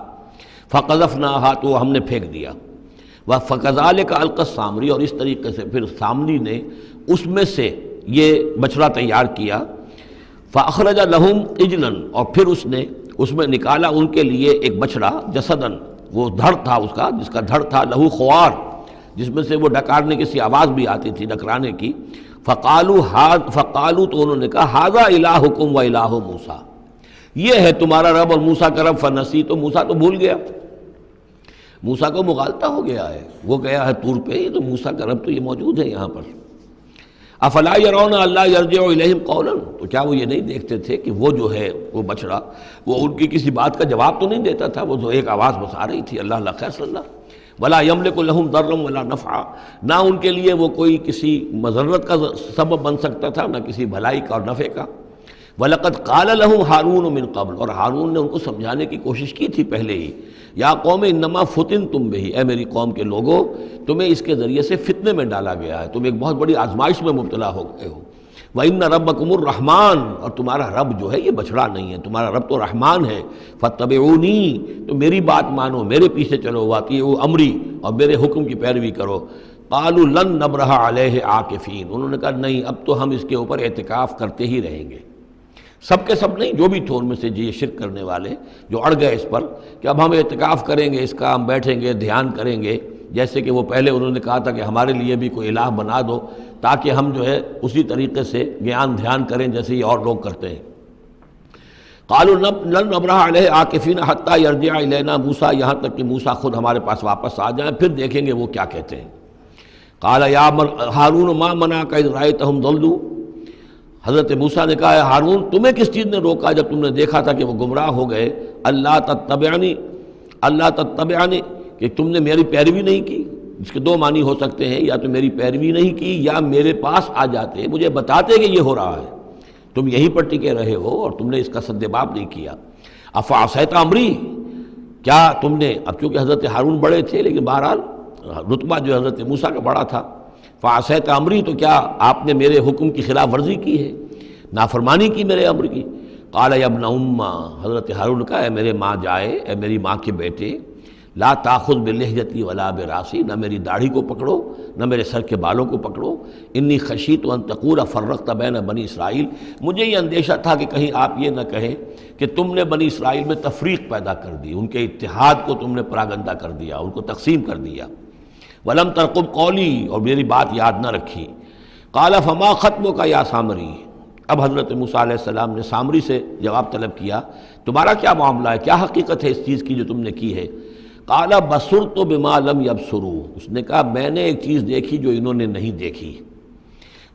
فقذفناها، تو ہم نے پھینک دیا، فکذالک القی السامری، اور اس طریقے سے پھر سامری نے اس میں سے یہ بچڑا تیار کیا، فاخرج لهم عجلا، اور پھر اس میں نکالا ان کے لیے ایک بچڑا، جسدن، وہ دھڑ تھا اس کا، جس کا دھڑ تھا، لہو خوار، جس میں سے وہ ڈکارنے کی سی آواز بھی آتی تھی، ڈکرانے کی، فقالوا، تو انہوں نے کہا ھذا الہکم و الہ موسیٰ، یہ ہے تمہارا رب اور موسیٰ کا رب، فنسی، تو موسیٰ تو بھول گیا، موسیٰ کو مغالطہ ہو گیا ہے، وہ گیا ہے طور پہ، تو موسیٰ کا رب تو یہ موجود ہے یہاں پر۔ افلا یرون الا یرجع الیہم قولا، تو کیا وہ یہ نہیں دیکھتے تھے کہ وہ جو ہے وہ بچڑا وہ ان کی کسی بات کا جواب تو نہیں دیتا تھا، وہ تو ایک آواز بس آ رہی تھی، اللہ اللہ خیر صلی اللہ، ولا یملک لهم ضرا ولا نفعا، نہ ان کے لیے وہ کوئی کسی مضرت کا سبب بن سکتا تھا، نہ کسی بھلائی کا اور نفع کا۔ وَلَقَدْ قَالَ لَهُمْ هَارُونُ مِنْ قَبْلُ، اور ہارون نے ان کو سمجھانے کی کوشش کی تھی پہلے ہی، یا قوم انما فتنتم بہ، اے میری قوم کے لوگوں تمہیں اس کے ذریعے سے فتنے میں ڈالا گیا ہے، تم ایک بہت بڑی آزمائش میں مبتلا ہو گئے ہو۔ وَإِنَّ رَبَّكُمُ الرَّحْمَٰنُ، اور تمہارا رب جو ہے یہ بچڑا نہیں ہے، تمہارا رب تو رحمان ہے، فَاتَّبِعُونِی، تو میری بات مانو، میرے پیچھے چلو، وَأَطِیعُوا أَمْرِی، اور میرے حکم کی پیروی کرو۔ قَالُوا لَن نَّبْرَحَ عَلَیْهِ عَاکِفِینَ، انہوں نے کہا نہیں، اب تو ہم اس کے اوپر اعتکاف کرتے ہی رہیں گے۔ سب کے سب نہیں، جو بھی تھے ان میں سے یہ شرک کرنے والے جو اڑ گئے اس پر کہ اب ہم اعتکاف کریں گے، اس کا ہم بیٹھیں گے، دھیان کریں گے، جیسے کہ وہ پہلے انہوں نے کہا تھا کہ ہمارے لیے بھی کوئی الہ بنا دو تاکہ ہم جو ہے اسی طریقے سے گیان دھیان کریں جیسے یہ اور لوگ کرتے ہیں۔ قالوا لن نبرح علیہ عاکفین حتی یرجع الینا موسیٰ، یہاں تک کہ موسیٰ خود ہمارے پاس واپس آ جائیں، پھر دیکھیں گے وہ کیا کہتے ہیں۔ قال یا ہارون ما منعک اذ رأیتہم ضلوا، حضرت موسیٰ نے کہا ہے ہارون تمہیں کس چیز نے روکا جب تم نے دیکھا تھا کہ وہ گمراہ ہو گئے، اللہ تتبعنی، کہ تم نے میری پیروی نہیں کی، اس کے دو معنی ہو سکتے ہیں، یا تو میری پیروی نہیں کی یا میرے پاس آ جاتے مجھے بتاتے کہ یہ ہو رہا ہے، تم یہیں پر ٹکے رہے ہو اور تم نے اس کا سدباب نہیں کیا۔ افعصیت امری، کیا تم نے، اب چونکہ حضرت ہارون بڑے تھے لیکن بہرحال رتبہ جو حضرت موسیٰ کا بڑا تھا، فعصیت امری، تو کیا آپ نے میرے حکم کی خلاف ورزی کی ہے، نافرمانی کی میرے امر کی۔ قال یا ابن ام، حضرت ہارون کا اے میرے ماں جائے، اے میری ماں کے بیٹے، لا تاخذ بلحیتی ولا براسی، نہ میری داڑھی کو پکڑو نہ میرے سر کے بالوں کو پکڑو، انی خشیت ان تقول فرقت بین بنی اسرائیل، مجھے یہ اندیشہ تھا کہ کہیں آپ یہ نہ کہیں کہ تم نے بنی اسرائیل میں تفریق پیدا کر دی، ان کے اتحاد کو تم نے پراگندہ کر دیا، ان کو تقسیم کر دیا۔ ولم ترقب قولی، اور میری بات یاد نہ رکھی۔ قال فما خطبک یا سامری، اب حضرت موسیٰ علیہ السلام نے سامری سے جواب طلب کیا، تمہارا کیا معاملہ ہے، کیا حقیقت ہے اس چیز کی جو تم نے کی ہے۔ قال بصرت بما لم یبصروا، اس نے کہا میں نے ایک چیز دیکھی جو انہوں نے نہیں دیکھی۔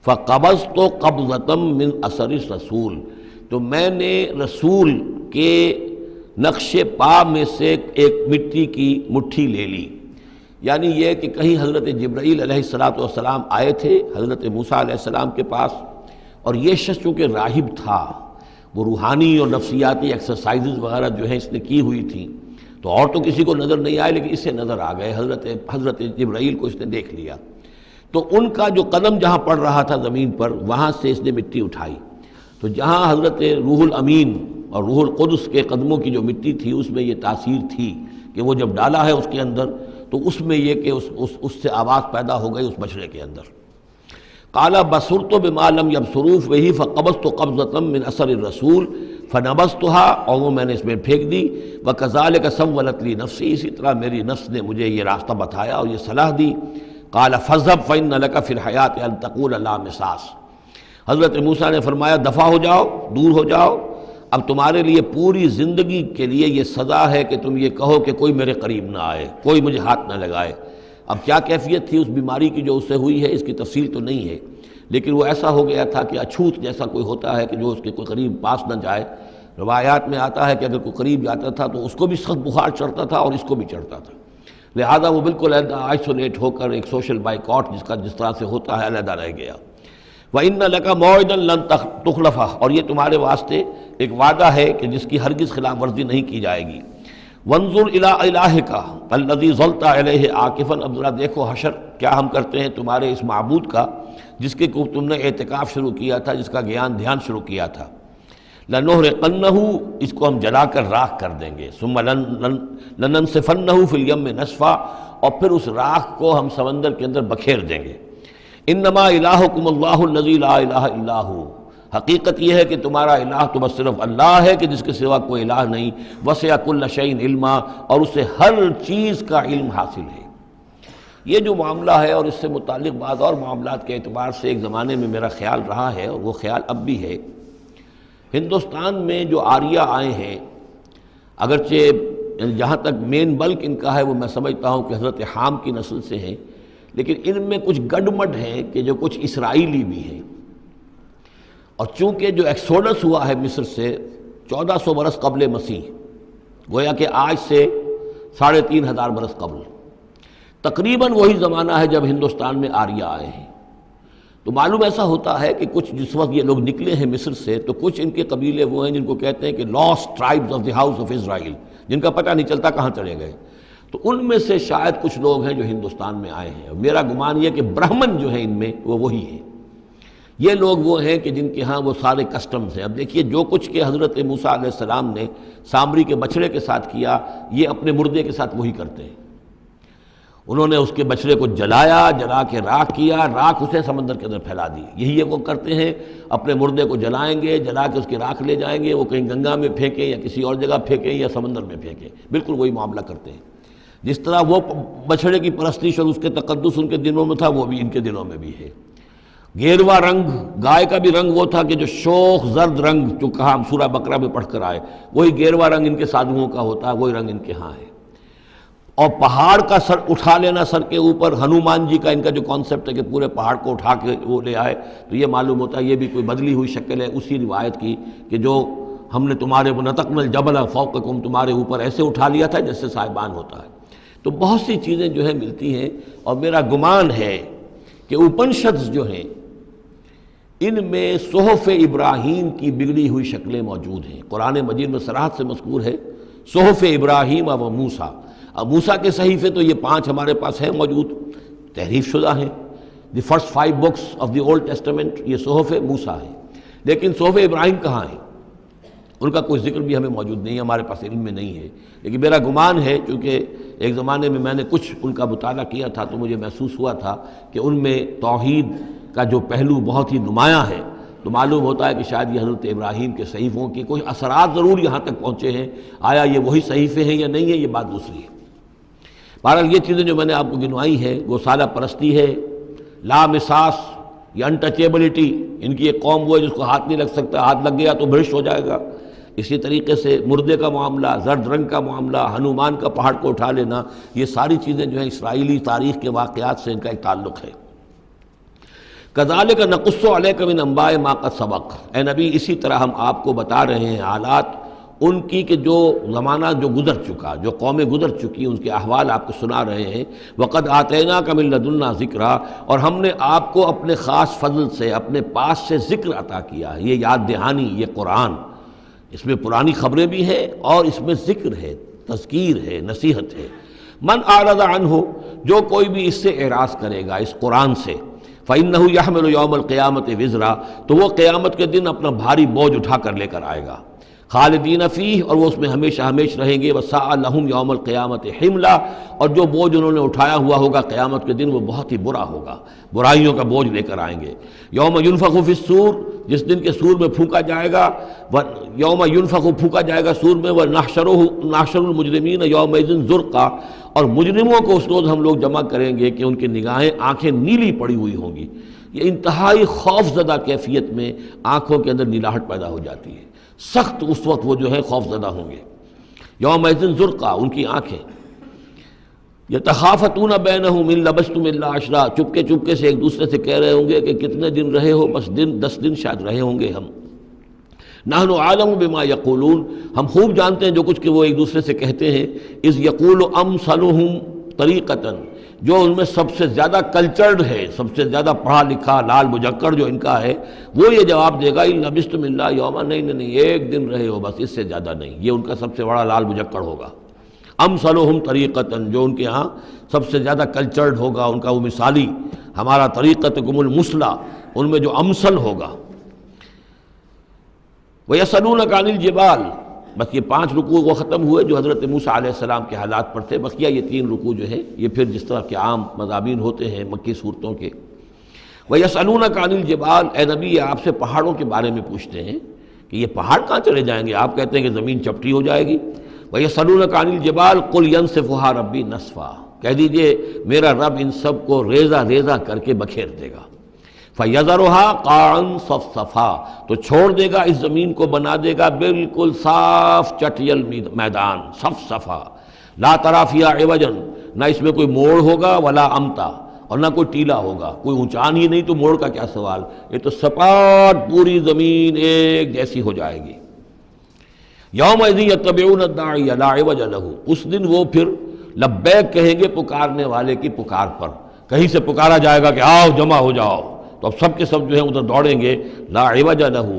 فقبضت قبضۃ من اثر الرسول، تو میں نے رسول کے نقش پا میں سے ایک مٹی کی مٹھی لے لی، یعنی یہ کہ کہیں حضرت جبرائیل علیہ السلام آئے تھے حضرت موسیٰ علیہ السلام کے پاس، اور یہ شخص چونکہ راہب تھا، وہ روحانی اور نفسیاتی ایکسرسائزز وغیرہ جو ہیں اس نے کی ہوئی تھیں، تو اور تو کسی کو نظر نہیں آئے، لیکن اس سے نظر آ گئے، حضرت جبرائیل کو اس نے دیکھ لیا۔ تو ان کا جو قدم جہاں پڑ رہا تھا زمین پر، وہاں سے اس نے مٹی اٹھائی، تو جہاں حضرت روح الامین اور روح القدس کے قدموں کی جو مٹی تھی اس میں یہ تاثیر تھی کہ وہ جب ڈالا ہے اس کے اندر تو اس میں یہ کہ اس سے آواز پیدا ہو گئی اس بچڑے کے اندر۔ قال بصرت بما لم يبصروا به فقبضت قبضة من اثر الرسول فنبذتها، اور وہ میں نے اس میں پھینک دی۔ وكذلك سولت لي نفسي، اسی طرح میری نفس نے مجھے یہ راستہ بتایا اور یہ صلاح دی۔ قال فاذهب فإن لك في الحياة أن تقول لا مساس، حضرت موسیٰ نے فرمایا دفع ہو جاؤ، دور ہو جاؤ، اب تمہارے لیے پوری زندگی کے لیے یہ سزا ہے کہ تم یہ کہو کہ کوئی میرے قریب نہ آئے، کوئی مجھے ہاتھ نہ لگائے۔ اب کیا کیفیت تھی اس بیماری کی جو اس سے ہوئی ہے، اس کی تفصیل تو نہیں ہے، لیکن وہ ایسا ہو گیا تھا کہ اچھوت جیسا کوئی ہوتا ہے کہ جو اس کے کوئی قریب پاس نہ جائے۔ روایات میں آتا ہے کہ اگر کوئی قریب جاتا تھا تو اس کو بھی سخت بخار چڑھتا تھا اور اس کو بھی چڑھتا تھا، لہذا وہ بالکل آئسولیٹ ہو کر ایک سوشل بائیکاٹ جس طرح سے ہوتا ہے علیحدہ رہ گیا۔ وَإِنَّ لَكَ مَوْعِدًا لَن تُخْلَفَهُ، اور یہ تمہارے واسطے ایک وعدہ ہے کہ جس کی ہرگز خلاف ورزی نہیں کی جائے گی۔ وَانظُرْ إِلَىٰ إِلَٰهِكَ الَّذِي ظَلْتَ عَلَيْهِ عَاكِفًا، اب ذرا دیکھو حشر کیا ہم کرتے ہیں تمہارے اس معبود کا جس کے کو تم نے اعتکاف شروع کیا تھا، جس کا دھیان شروع کیا تھا۔ لَنُحْرِقَنَّهُ، اس کو ہم جلا کر راکھ کر دیں گے۔ ثُمَّ لَنَنسِفَنَّهُ فِي الْيَمِّ نَسْفًا، اور پھر اس راکھ کو ہم سمندر کے اندر بکھیر دیں گے۔ انما الہکم اللہ الذی لا الہ الا ہو، حقیقت یہ ہے کہ تمہارا الہ تو بس صرف اللہ ہے کہ جس کے سوا کوئی الہ نہیں۔ وسع کل شیء علما، اور اسے ہر چیز کا علم حاصل ہے۔ یہ جو معاملہ ہے اور اس سے متعلق بعض اور معاملات کے اعتبار سے ایک زمانے میں میرا خیال رہا ہے اور وہ خیال اب بھی ہے، ہندوستان میں جو آریہ آئے ہیں، اگرچہ جہاں تک مین بلک ان کا ہے وہ میں سمجھتا ہوں کہ حضرت حام کی نسل سے ہیں، لیکن ان میں کچھ گڈمڈ ہیں کہ جو کچھ اسرائیلی بھی ہیں، اور چونکہ جو ایکسوڈس ہوا ہے مصر سے 1400 برس قبل مسیح، گویا کہ آج سے 3500 برس قبل، تقریباً وہی زمانہ ہے جب ہندوستان میں آریہ آئے ہیں۔ تو معلوم ایسا ہوتا ہے کہ کچھ جس وقت یہ لوگ نکلے ہیں مصر سے تو کچھ ان کے قبیلے وہ ہیں جن کو کہتے ہیں کہ last tribes of the house of Israel, جن کا پتہ نہیں چلتا کہاں چلے گئے۔ تو ان میں سے شاید کچھ لوگ ہیں جو ہندوستان میں آئے ہیں، میرا گمان یہ کہ برہمن جو ہیں ان میں وہ وہی ہیں۔ یہ لوگ وہ ہیں کہ جن کے ہاں وہ سارے کسٹمز ہیں۔ اب دیکھیے جو کچھ کہ حضرت موسیٰ علیہ السلام نے سامری کے بچڑے کے ساتھ کیا، یہ اپنے مردے کے ساتھ وہی کرتے ہیں۔ انہوں نے اس کے بچڑے کو جلایا، جلا کے راکھ کیا، راکھ اسے سمندر کے اندر پھیلا دی۔ یہی وہ کرتے ہیں، اپنے مردے کو جلائیں گے، جلا کے اس کی راکھ لے جائیں گے، وہ کہیں گنگا میں پھینکیں یا کسی اور جگہ پھینکیں یا سمندر میں پھینکیں، بالکل وہی معاملہ کرتے ہیں۔ جس طرح وہ بچھڑے کی پرستش اور اس کے تقدس ان کے دلوں میں تھا، وہ بھی ان کے دلوں میں بھی ہے۔ گیروا رنگ، گائے کا بھی رنگ وہ تھا کہ جو شوخ زرد رنگ جو کہا ہم سورہ بقرہ میں پڑھ کر آئے، وہی گیروا رنگ ان کے سادھوؤں کا ہوتا ہے، وہی رنگ ان کے ہاں ہے۔ اور پہاڑ کا سر اٹھا لینا سر کے اوپر، ہنومان جی کا ان کا جو کانسیپٹ ہے کہ پورے پہاڑ کو اٹھا کے وہ لے آئے، تو یہ معلوم ہوتا ہے یہ بھی کوئی بدلی ہوئی شکل ہے اسی روایت کی کہ جو ہم نے تمہارے نطقنا الجبل فوقکم، تمہارے اوپر ایسے اٹھا لیا تھا جیسے صاحبان ہوتا ہے۔ تو بہت سی چیزیں جو ہیں ملتی ہیں، اور میرا گمان ہے کہ اپنشدز جو ہیں ان میں صحف ابراہیم کی بگڑی ہوئی شکلیں موجود ہیں۔ قرآن مجید میں صراحت سے مذکور ہے صحف ابراہیم و موسیٰ۔ اب موسیٰ کے صحیفے تو یہ 5 ہمارے پاس ہیں موجود، تحریف شدہ ہیں، the first 5 books of the old testament, یہ صحف موسیٰ ہے، لیکن صحف ابراہیم کہاں ہیں؟ ان کا کوئی ذکر بھی ہمیں موجود نہیں ہے، ہمارے پاس علم میں نہیں ہے۔ لیکن میرا گمان ہے، چونکہ ایک زمانے میں نے کچھ ان کا مطالعہ کیا تھا تو مجھے محسوس ہوا تھا کہ ان میں توحید کا جو پہلو بہت ہی نمایاں ہے، تو معلوم ہوتا ہے کہ شاید یہ حضرت ابراہیم کے صحیفوں کی کوئی اثرات ضرور یہاں تک پہنچے ہیں۔ آیا یہ وہی صحیفے ہیں یا نہیں ہے، یہ بات دوسری ہے۔ بہرحال یہ چیزیں جو میں نے آپ کو گنوائی ہیں، وہ سالہ پرستی ہے، لامساس یا انٹچیبلٹی، ان کی ایک قوم وہ ہے جس کو ہاتھ نہیں لگ سکتا، ہاتھ لگ گیا تو بھرش ہو جائے گا۔ اسی طریقے سے مردے کا معاملہ، زرد رنگ کا معاملہ، ہنومان کا پہاڑ کو اٹھا لینا، یہ ساری چیزیں جو ہیں اسرائیلی تاریخ کے واقعات سے ان کا ایک تعلق ہے۔ کذالک نقص علیک من انباء ما قد سبق، اے نبی اسی طرح ہم آپ کو بتا رہے ہیں حالات ان کی کہ جو زمانہ جو گزر چکا، جو قومیں گزر چکی، ان کے احوال آپ کو سنا رہے ہیں۔ وقد آتیناک من لدنا ذکرا، اور ہم نے آپ کو اپنے خاص فضل سے، اپنے پاس سے ذکر عطا کیا ہے۔ یہ یاد دہانی، یہ قرآن، اس میں پرانی خبریں بھی ہیں اور اس میں ذکر ہے، تذکیر ہے، نصیحت ہے۔ من اعرض عنہ، جو کوئی بھی اس سے اعراض کرے گا، اس قرآن سے، فإنہ یحمل یوم القیامت وزرا، تو وہ قیامت کے دن اپنا بھاری بوجھ اٹھا کر لے کر آئے گا، خالدین فیہ، اور وہ اس میں ہمیشہ ہمیش رہیں گے، وساء لہم یوم القیامت حملا، اور جو بوجھ انہوں نے اٹھایا ہوا ہوگا قیامت کے دن وہ بہت ہی برا ہوگا، برائیوں کا بوجھ لے کر آئیں گے۔ یوم ینفخ فی الصور، جس دن کے سور میں پھونکا جائے گا، یوم ینفخ، پھونکا جائے گا سور میں، ونحشر المجرمین یومئذ زرقا، اور مجرموں کو اس روز ہم لوگ جمع کریں گے کہ ان کی نگاہیں، آنکھیں نیلی پڑی ہوئی ہوں گی۔ یہ انتہائی خوف زدہ کیفیت میں آنکھوں کے اندر نیلاہٹ پیدا ہو جاتی ہے، سخت اس وقت وہ جو ہے خوف زدہ ہوں گے۔ یومئذ زرقا، ان کی آنکھیں۔ یتخافتون بینہم ان لبثتم الا عشرا، چپکے چپکے سے ایک دوسرے سے کہہ رہے ہوں گے کہ کتنے دن رہے ہو، بس 10 دن شاید رہے ہوں گے ہم۔ نحن عالم بما یقولون، ہم خوب جانتے ہیں جو کچھ کہ وہ ایک دوسرے سے کہتے ہیں۔ اذ یقول امثلہم طریقتاً، جو ان میں سب سے زیادہ کلچرڈ ہے، سب سے زیادہ پڑھا لکھا لال مجکڑ جو ان کا ہے، وہ یہ جواب دے گا ان لبثتم الا یوما، نہیں ایک دن رہے ہو بس، اس سے زیادہ نہیں۔ یہ ان کا سب سے بڑا لال مجکڑ ہوگا۔ امثلہم طریقتاً، جو ان کے ہاں سب سے زیادہ کلچرڈ ہوگا، ان کا وہ مثالی، ہمارا طریقتکم المثلی، ان میں جو امثل ہوگا۔ وَيَسْأَلُونَكَ عَنِ الْجِبَالِ، بس یہ 5 رکوع وہ ختم ہوئے جو حضرت موسیٰ علیہ السلام کے حالات پر تھے۔ بقیہ یہ 3 رکوع جو ہے یہ پھر جس طرح کے عام مضامین ہوتے ہیں مکی صورتوں کے۔ وَيَسْأَلُونَكَ عَنِ الْجِبَالِ، اے نبی یہ آپ سے پہاڑوں کے بارے میں پوچھتے ہیں کہ یہ پہاڑ کہاں چلے جائیں گے، آپ کہتے ہیں کہ زمین چپٹی ہو جائے گی۔ وَيَسْأَلُونَكَ عَنِ الْجِبَالِ قُلْ يَنسِفُهَا رَبِّي نَسْفًا، کہہ دیجئے میرا رب ان سب کو ریزہ ریزہ کر کے بکھیر دے گا۔ فَيَذَرُهَا قَاعًا صَفْصَفًا، تو چھوڑ دے گا اس زمین کو، بنا دے گا بالکل صاف چٹیل میدان، صفصفا، لا تری فیہا عوجا، نہ اس میں کوئی موڑ ہوگا، ولا امتا، اور نہ کوئی ٹیلا ہوگا، کوئی اونچان ہی نہیں تو موڑ کا کیا سوال، یہ تو سپاٹ پوری زمین ایک جیسی ہو جائے گی۔ یومئذ یتبعون الداعی لا عوج لہ، اس دن وہ پھر لبیک کہیں گے پکارنے والے کی پکار پر، کہیں سے پکارا جائے گا کہ آؤ جمع ہو جاؤ، تو اب سب کے سب جو ہیں ادھر دوڑیں گے۔ لا عوج لہ،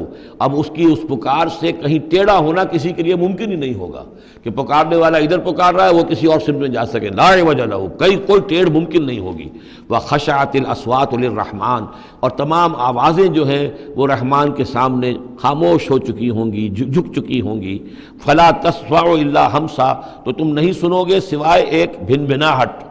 اب اس کی اس پکار سے کہیں ٹیڑھا ہونا کسی کے لیے ممکن ہی نہیں ہوگا کہ پکارنے والا ادھر پکار رہا ہے وہ کسی اور سمت میں جا سکے، لا عوج لہ، کوئی ٹیڑھ ممکن نہیں ہوگی۔ وخشعت الاصوات للرحمن، اور تمام آوازیں جو ہیں وہ رحمان کے سامنے خاموش ہو چکی ہوں گی، جھک چکی ہوں گی۔ فلا تسمع الا ہمسا، تو تم نہیں سنو گے سوائے ایک بھنبھناہٹ،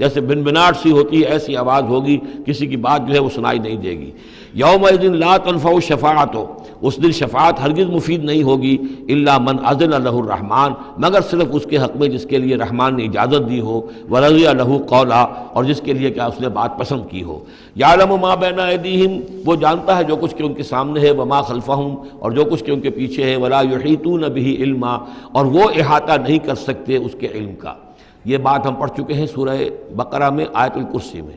جیسے بھنبھناہٹ سی ہوتی ہے ایسی آواز ہوگی، کسی کی بات جو ہے وہ سنائی نہیں دے گی۔ یومئذ لا تنفع الشفاعۃ، اس دن شفاعت ہرگز مفید نہیں ہوگی، الا من اذن لہ الرحمن، مگر صرف اس کے حق میں جس کے لیے رحمان نے اجازت دی ہو، ورضی لہ قولا، اور جس کے لیے کیا اس نے بات پسند کی ہو۔ یعلم ما بین ایدیہم، وہ جانتا ہے جو کچھ کہ ان کے سامنے ہے، وما خلفہم، اور جو کچھ کہ ان کے پیچھے ہے، ولا یحیطون بہ علما، اور وہ احاطہ نہیں کر سکتے اس کے علم کا۔ یہ بات ہم پڑھ چکے ہیں سورہ بقرہ میں، آیت الکرسی میں۔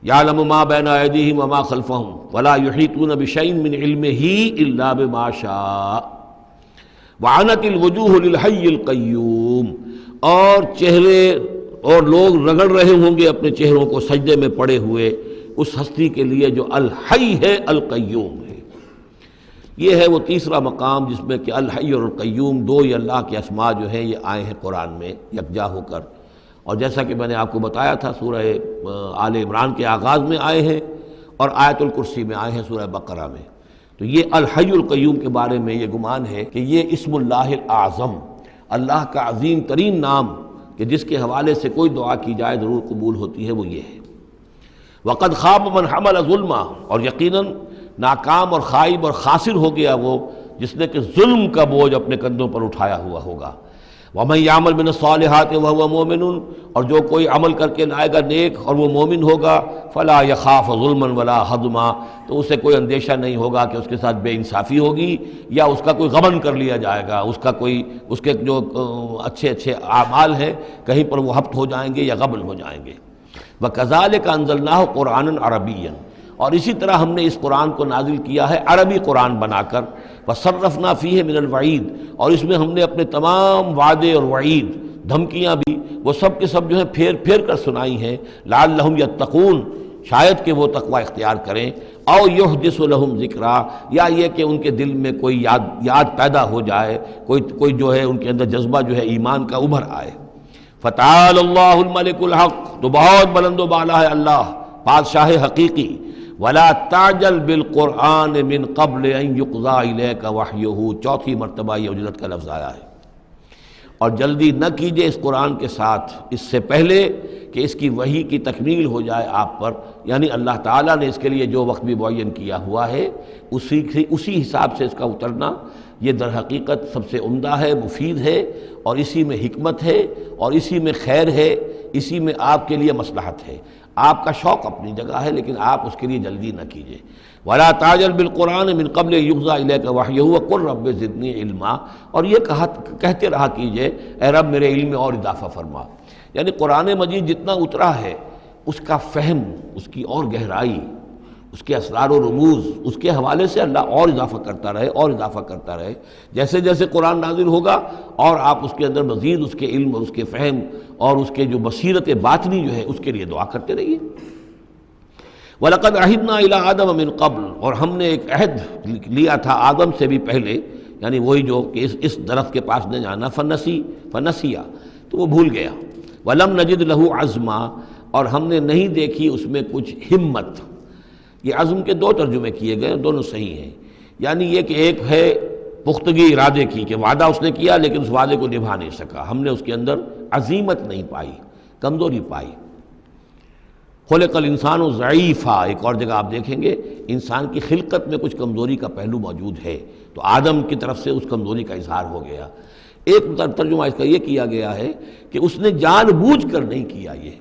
یعلم ما بین ایدیہم وما خلفہم ولا یحیطون بشیء من علمہ الا بما شاء وعنت الوجوہ للحی القیوم، اور چہرے اور لوگ رگڑ رہے ہوں گے اپنے چہروں کو سجدے میں پڑے ہوئے اس ہستی کے لیے جو الحی ہے، القیوم ہے۔ یہ ہے وہ تیسرا مقام جس میں کہ الحی اور القیوم دو ہی اللہ کے اسماء جو ہیں یہ آئے ہیں قرآن میں یکجا ہو کر، اور جیسا کہ میں نے آپ کو بتایا تھا سورہ آل عمران کے آغاز میں آئے ہیں اور آیت الکرسی میں آئے ہیں سورہ بقرہ میں۔ تو یہ الحی القیوم کے بارے میں یہ گمان ہے کہ یہ اسم اللہ الاعظم، اللہ کا عظیم ترین نام کہ جس کے حوالے سے کوئی دعا کی جائے ضرور قبول ہوتی ہے، وہ یہ ہے۔ وقد خاب من حمل ظلما، اور یقیناً ناکام اور خائب اور خاسر ہو گیا وہ جس نے کہ ظلم کا بوجھ اپنے کندھوں پر اٹھایا ہوا ہوگا۔ وَمَن يَعْمَلْ مِنَ الصَّالِحَاتِ وَهُوَ مُؤْمِنٌ، اور جو کوئی عمل کر کے لائے گا نیک اور وہ مومن ہوگا، فَلَا يَخَافُ ظُلْمًا وَلَا حَظْمًا، تو اسے کوئی اندیشہ نہیں ہوگا کہ اس کے ساتھ بے انصافی ہوگی یا اس کا کوئی غبن کر لیا جائے گا، اس کے جو اچھے اچھے اعمال ہیں کہیں پر وہ ہبط ہو جائیں گے یا غبن ہو جائیں گے۔ وَكَذَلِكَ أَنزَلْنَاهُ قُرْآنًا عَرَبِيًّا، اور اسی طرح ہم نے اس قرآن کو نازل کیا ہے عربی قرآن بنا کر۔ وَصَرَّفْنَا فِيهِ مِنَ الْوَعِيدِ، اور اس میں ہم نے اپنے تمام وعدے اور وعید، دھمکیاں بھی، وہ سب کے سب جو ہیں پھیر پھیر کر سنائی ہیں۔ لعلہم یتقون، شاید کہ وہ تقوی اختیار کریں، او یحدث لہم ذکرا، یا یہ کہ ان کے دل میں کوئی یاد پیدا ہو جائے، کوئی جو ہے ان کے اندر جذبہ جو ہے ایمان کا ابھر آئے۔ فتعال اللہ الملک الحق، تو بہت بلند و بالا ہے اللہ بادشاہ حقیقی۔ ولا تعجل بالقرآن من قبل ان یقضى الیک وحیہ، چوتھی مرتبہ یہ اجلت کا لفظ آیا ہے۔ اور جلدی نہ کیجئے اس قرآن کے ساتھ اس سے پہلے کہ اس کی وحی کی تکمیل ہو جائے آپ پر، یعنی اللہ تعالیٰ نے اس کے لیے جو وقت بھی معین کیا ہوا ہے اسی حساب سے اس کا اترنا یہ در حقیقت سب سے عمدہ ہے، مفید ہے، اور اسی میں حکمت ہے، اور اسی میں خیر ہے، اسی میں آپ کے لیے مصلحت ہے۔ آپ کا شوق اپنی جگہ ہے لیکن آپ اس کے لیے جلدی نہ کیجئے۔ وَلَا تَعْجَلْ بِالْقُرْآنِ مِنْ قَبْلِ يُقْضَى إِلَيْكَ وَحْيُهُ وَقُلْ رَبِّ زِدْنِي عِلْمًا، اور یہ کہتے رہا کیجئے اے رب میرے علم میں اور اضافہ فرما۔ یعنی قرآن مجید جتنا اترا ہے اس کا فہم، اس کی اور گہرائی، اس کے اسرار و رموز، اس کے حوالے سے اللہ اور اضافہ کرتا رہے اور اضافہ کرتا رہے۔ جیسے جیسے قرآن نازل ہوگا اور آپ اس کے اندر مزید اس کے علم اور اس کے فہم اور اس کے جو بصیرت باطنی جو ہے اس کے لیے دعا کرتے رہیے۔ وَلَقَدْ عَهِدْنَا إِلَىٰ آدَمَ مِنْ قَبْلُ، اور ہم نے ایک عہد لیا تھا آدم سے بھی پہلے، یعنی وہی جو کہ اس درخت کے پاس نہ جانا، فنسیا، تو وہ بھول گیا۔ وَلَمْ نَجِدْ لَهُ عَزْمًا، اور ہم نے نہیں دیکھی اس میں کچھ ہمت۔ یہ عزم کے دو ترجمے کیے گئے، دونوں صحیح ہیں۔ یعنی یہ کہ ایک ہے پختگی ارادے کی کہ وعدہ اس نے کیا لیکن اس وعدے کو نبھا نہیں سکا، ہم نے اس کے اندر عزیمت نہیں پائی، کمزوری پائی۔ خلق الانسان ضعیفا، ایک اور جگہ آپ دیکھیں گے انسان کی خلقت میں کچھ کمزوری کا پہلو موجود ہے، تو آدم کی طرف سے اس کمزوری کا اظہار ہو گیا۔ ایک ترجمہ اس کا یہ کیا گیا ہے کہ اس نے جان بوجھ کر نہیں کیا، یہ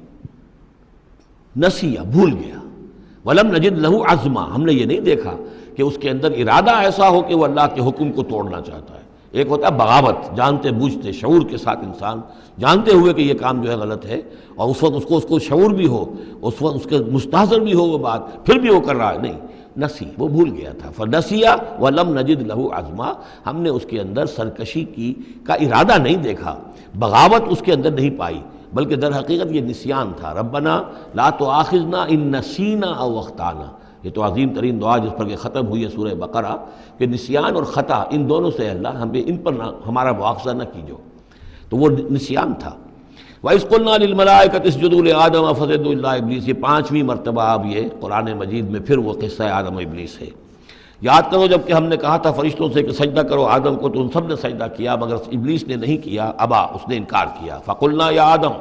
نسیہ، بھول گیا۔ وَلَمْ نَجِدْ لَهُ عَزْمًا، ہم نے یہ نہیں دیکھا کہ اس کے اندر ارادہ ایسا ہو کہ وہ اللہ کے حکم کو توڑنا چاہتا ہے۔ ایک ہوتا ہے بغاوت، جانتے بوجھتے شعور کے ساتھ انسان جانتے ہوئے کہ یہ کام جو ہے غلط ہے، اور اس وقت اس کو شعور بھی ہو، اس وقت اس کے مستحضر بھی ہو وہ بات، پھر بھی وہ کر رہا ہے، نہیں، نسی، وہ بھول گیا تھا۔ فنسیا وَلَمْ نَجِدْ لَهُ عَزْمًا، ہم نے اس کے اندر سرکشی کا ارادہ نہیں دیکھا، بغاوت اس کے اندر نہیں پائی، بلکہ در حقیقت یہ نسیان تھا۔ ربنا لا تؤاخذنا ان نسینا او اخطانا، یہ تو عظیم ترین دعا جس پر کہ ختم ہوئی ہے سورہ بقرہ، کہ نسیان اور خطا ان دونوں سے اللہ ہمیں ان پر ہمارا مواخذہ نہ کیجو، تو وہ نسیان تھا۔ وَإِذْ قُلْنَا لِلْمَلَائِكَةِ اسْجُدُوا لِآدَمَ فَسَجَدُوا إِلَّا إِبْلِيسَ، یہ پانچویں مرتبہ اب یہ قرآن مجید میں پھر وہ قصہ آدم و ابلیس ہے۔ یاد کرو جب کہ ہم نے کہا تھا فرشتوں سے کہ سجدہ کرو آدم کو، تو ان سب نے سجدہ کیا مگر ابلیس نے نہیں کیا، ابا، اس نے انکار کیا۔ فَقُلْنَا يَا آدَمَ،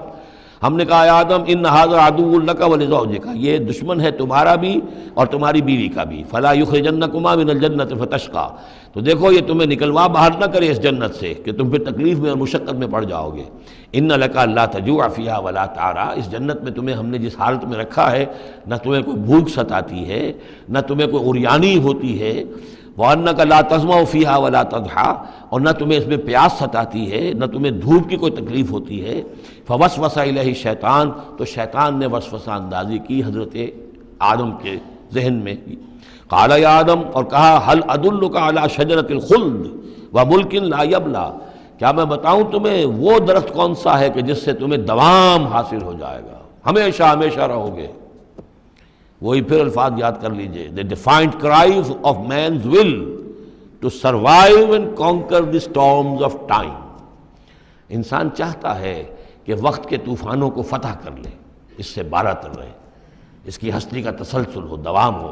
ہم نے کہا اے آدم ان ھذا عدو لک ولزوجک، یہ دشمن ہے تمہارا بھی اور تمہاری بیوی کا بھی، فلا یخرجنکما من الجنۃ فتشقى، تو دیکھو یہ تمہیں نکلوا باہر نہ کرے اس جنت سے کہ تم پھر تکلیف میں اور مشقت میں پڑ جاؤ گے۔ ان لک الا تجوع فیہا ولا تعرى، اس جنت میں تمہیں ہم نے جس حالت میں رکھا ہے نہ تمہیں کوئی بھوک ستاتی ہے نہ تمہیں کوئی عریانی ہوتی ہے، وَأَنَّكَ لَا تَظْمَأُ فِيهَا وَلَا تَضْحَىٰ، اور نہ تمہیں اس میں پیاس ستاتی ہے نہ تمہیں دھوپ کی کوئی تکلیف ہوتی ہے۔ فَوَسْوَسَ إِلَيْهِ الشَّيْطَانُ، تو شیطان نے وسوسہ اندازی کی حضرت آدم کے ذہن میں۔ قَالَ يَا آدم، اور کہا هَلْ أَدُلُّكَ عَلَىٰ شَجَرَةِ الْخُلْدِ وَمُلْكٍ لَا يَبْلَىٰ، کیا میں بتاؤں تمہیں وہ درخت کون سا ہے کہ جس سے تمہیں دوام حاصل ہو جائے گا، ہمیشہ ہمیشہ رہو گے۔ وہی پھر الفاظ یاد کر لیجئے، the defiant cries of man's will to survive and conquer the storms of time۔ انسان چاہتا ہے کہ وقت کے طوفانوں کو فتح کر لے، اس سے بارہ تر رہے، اس کی ہستی کا تسلسل ہو، دوام ہو۔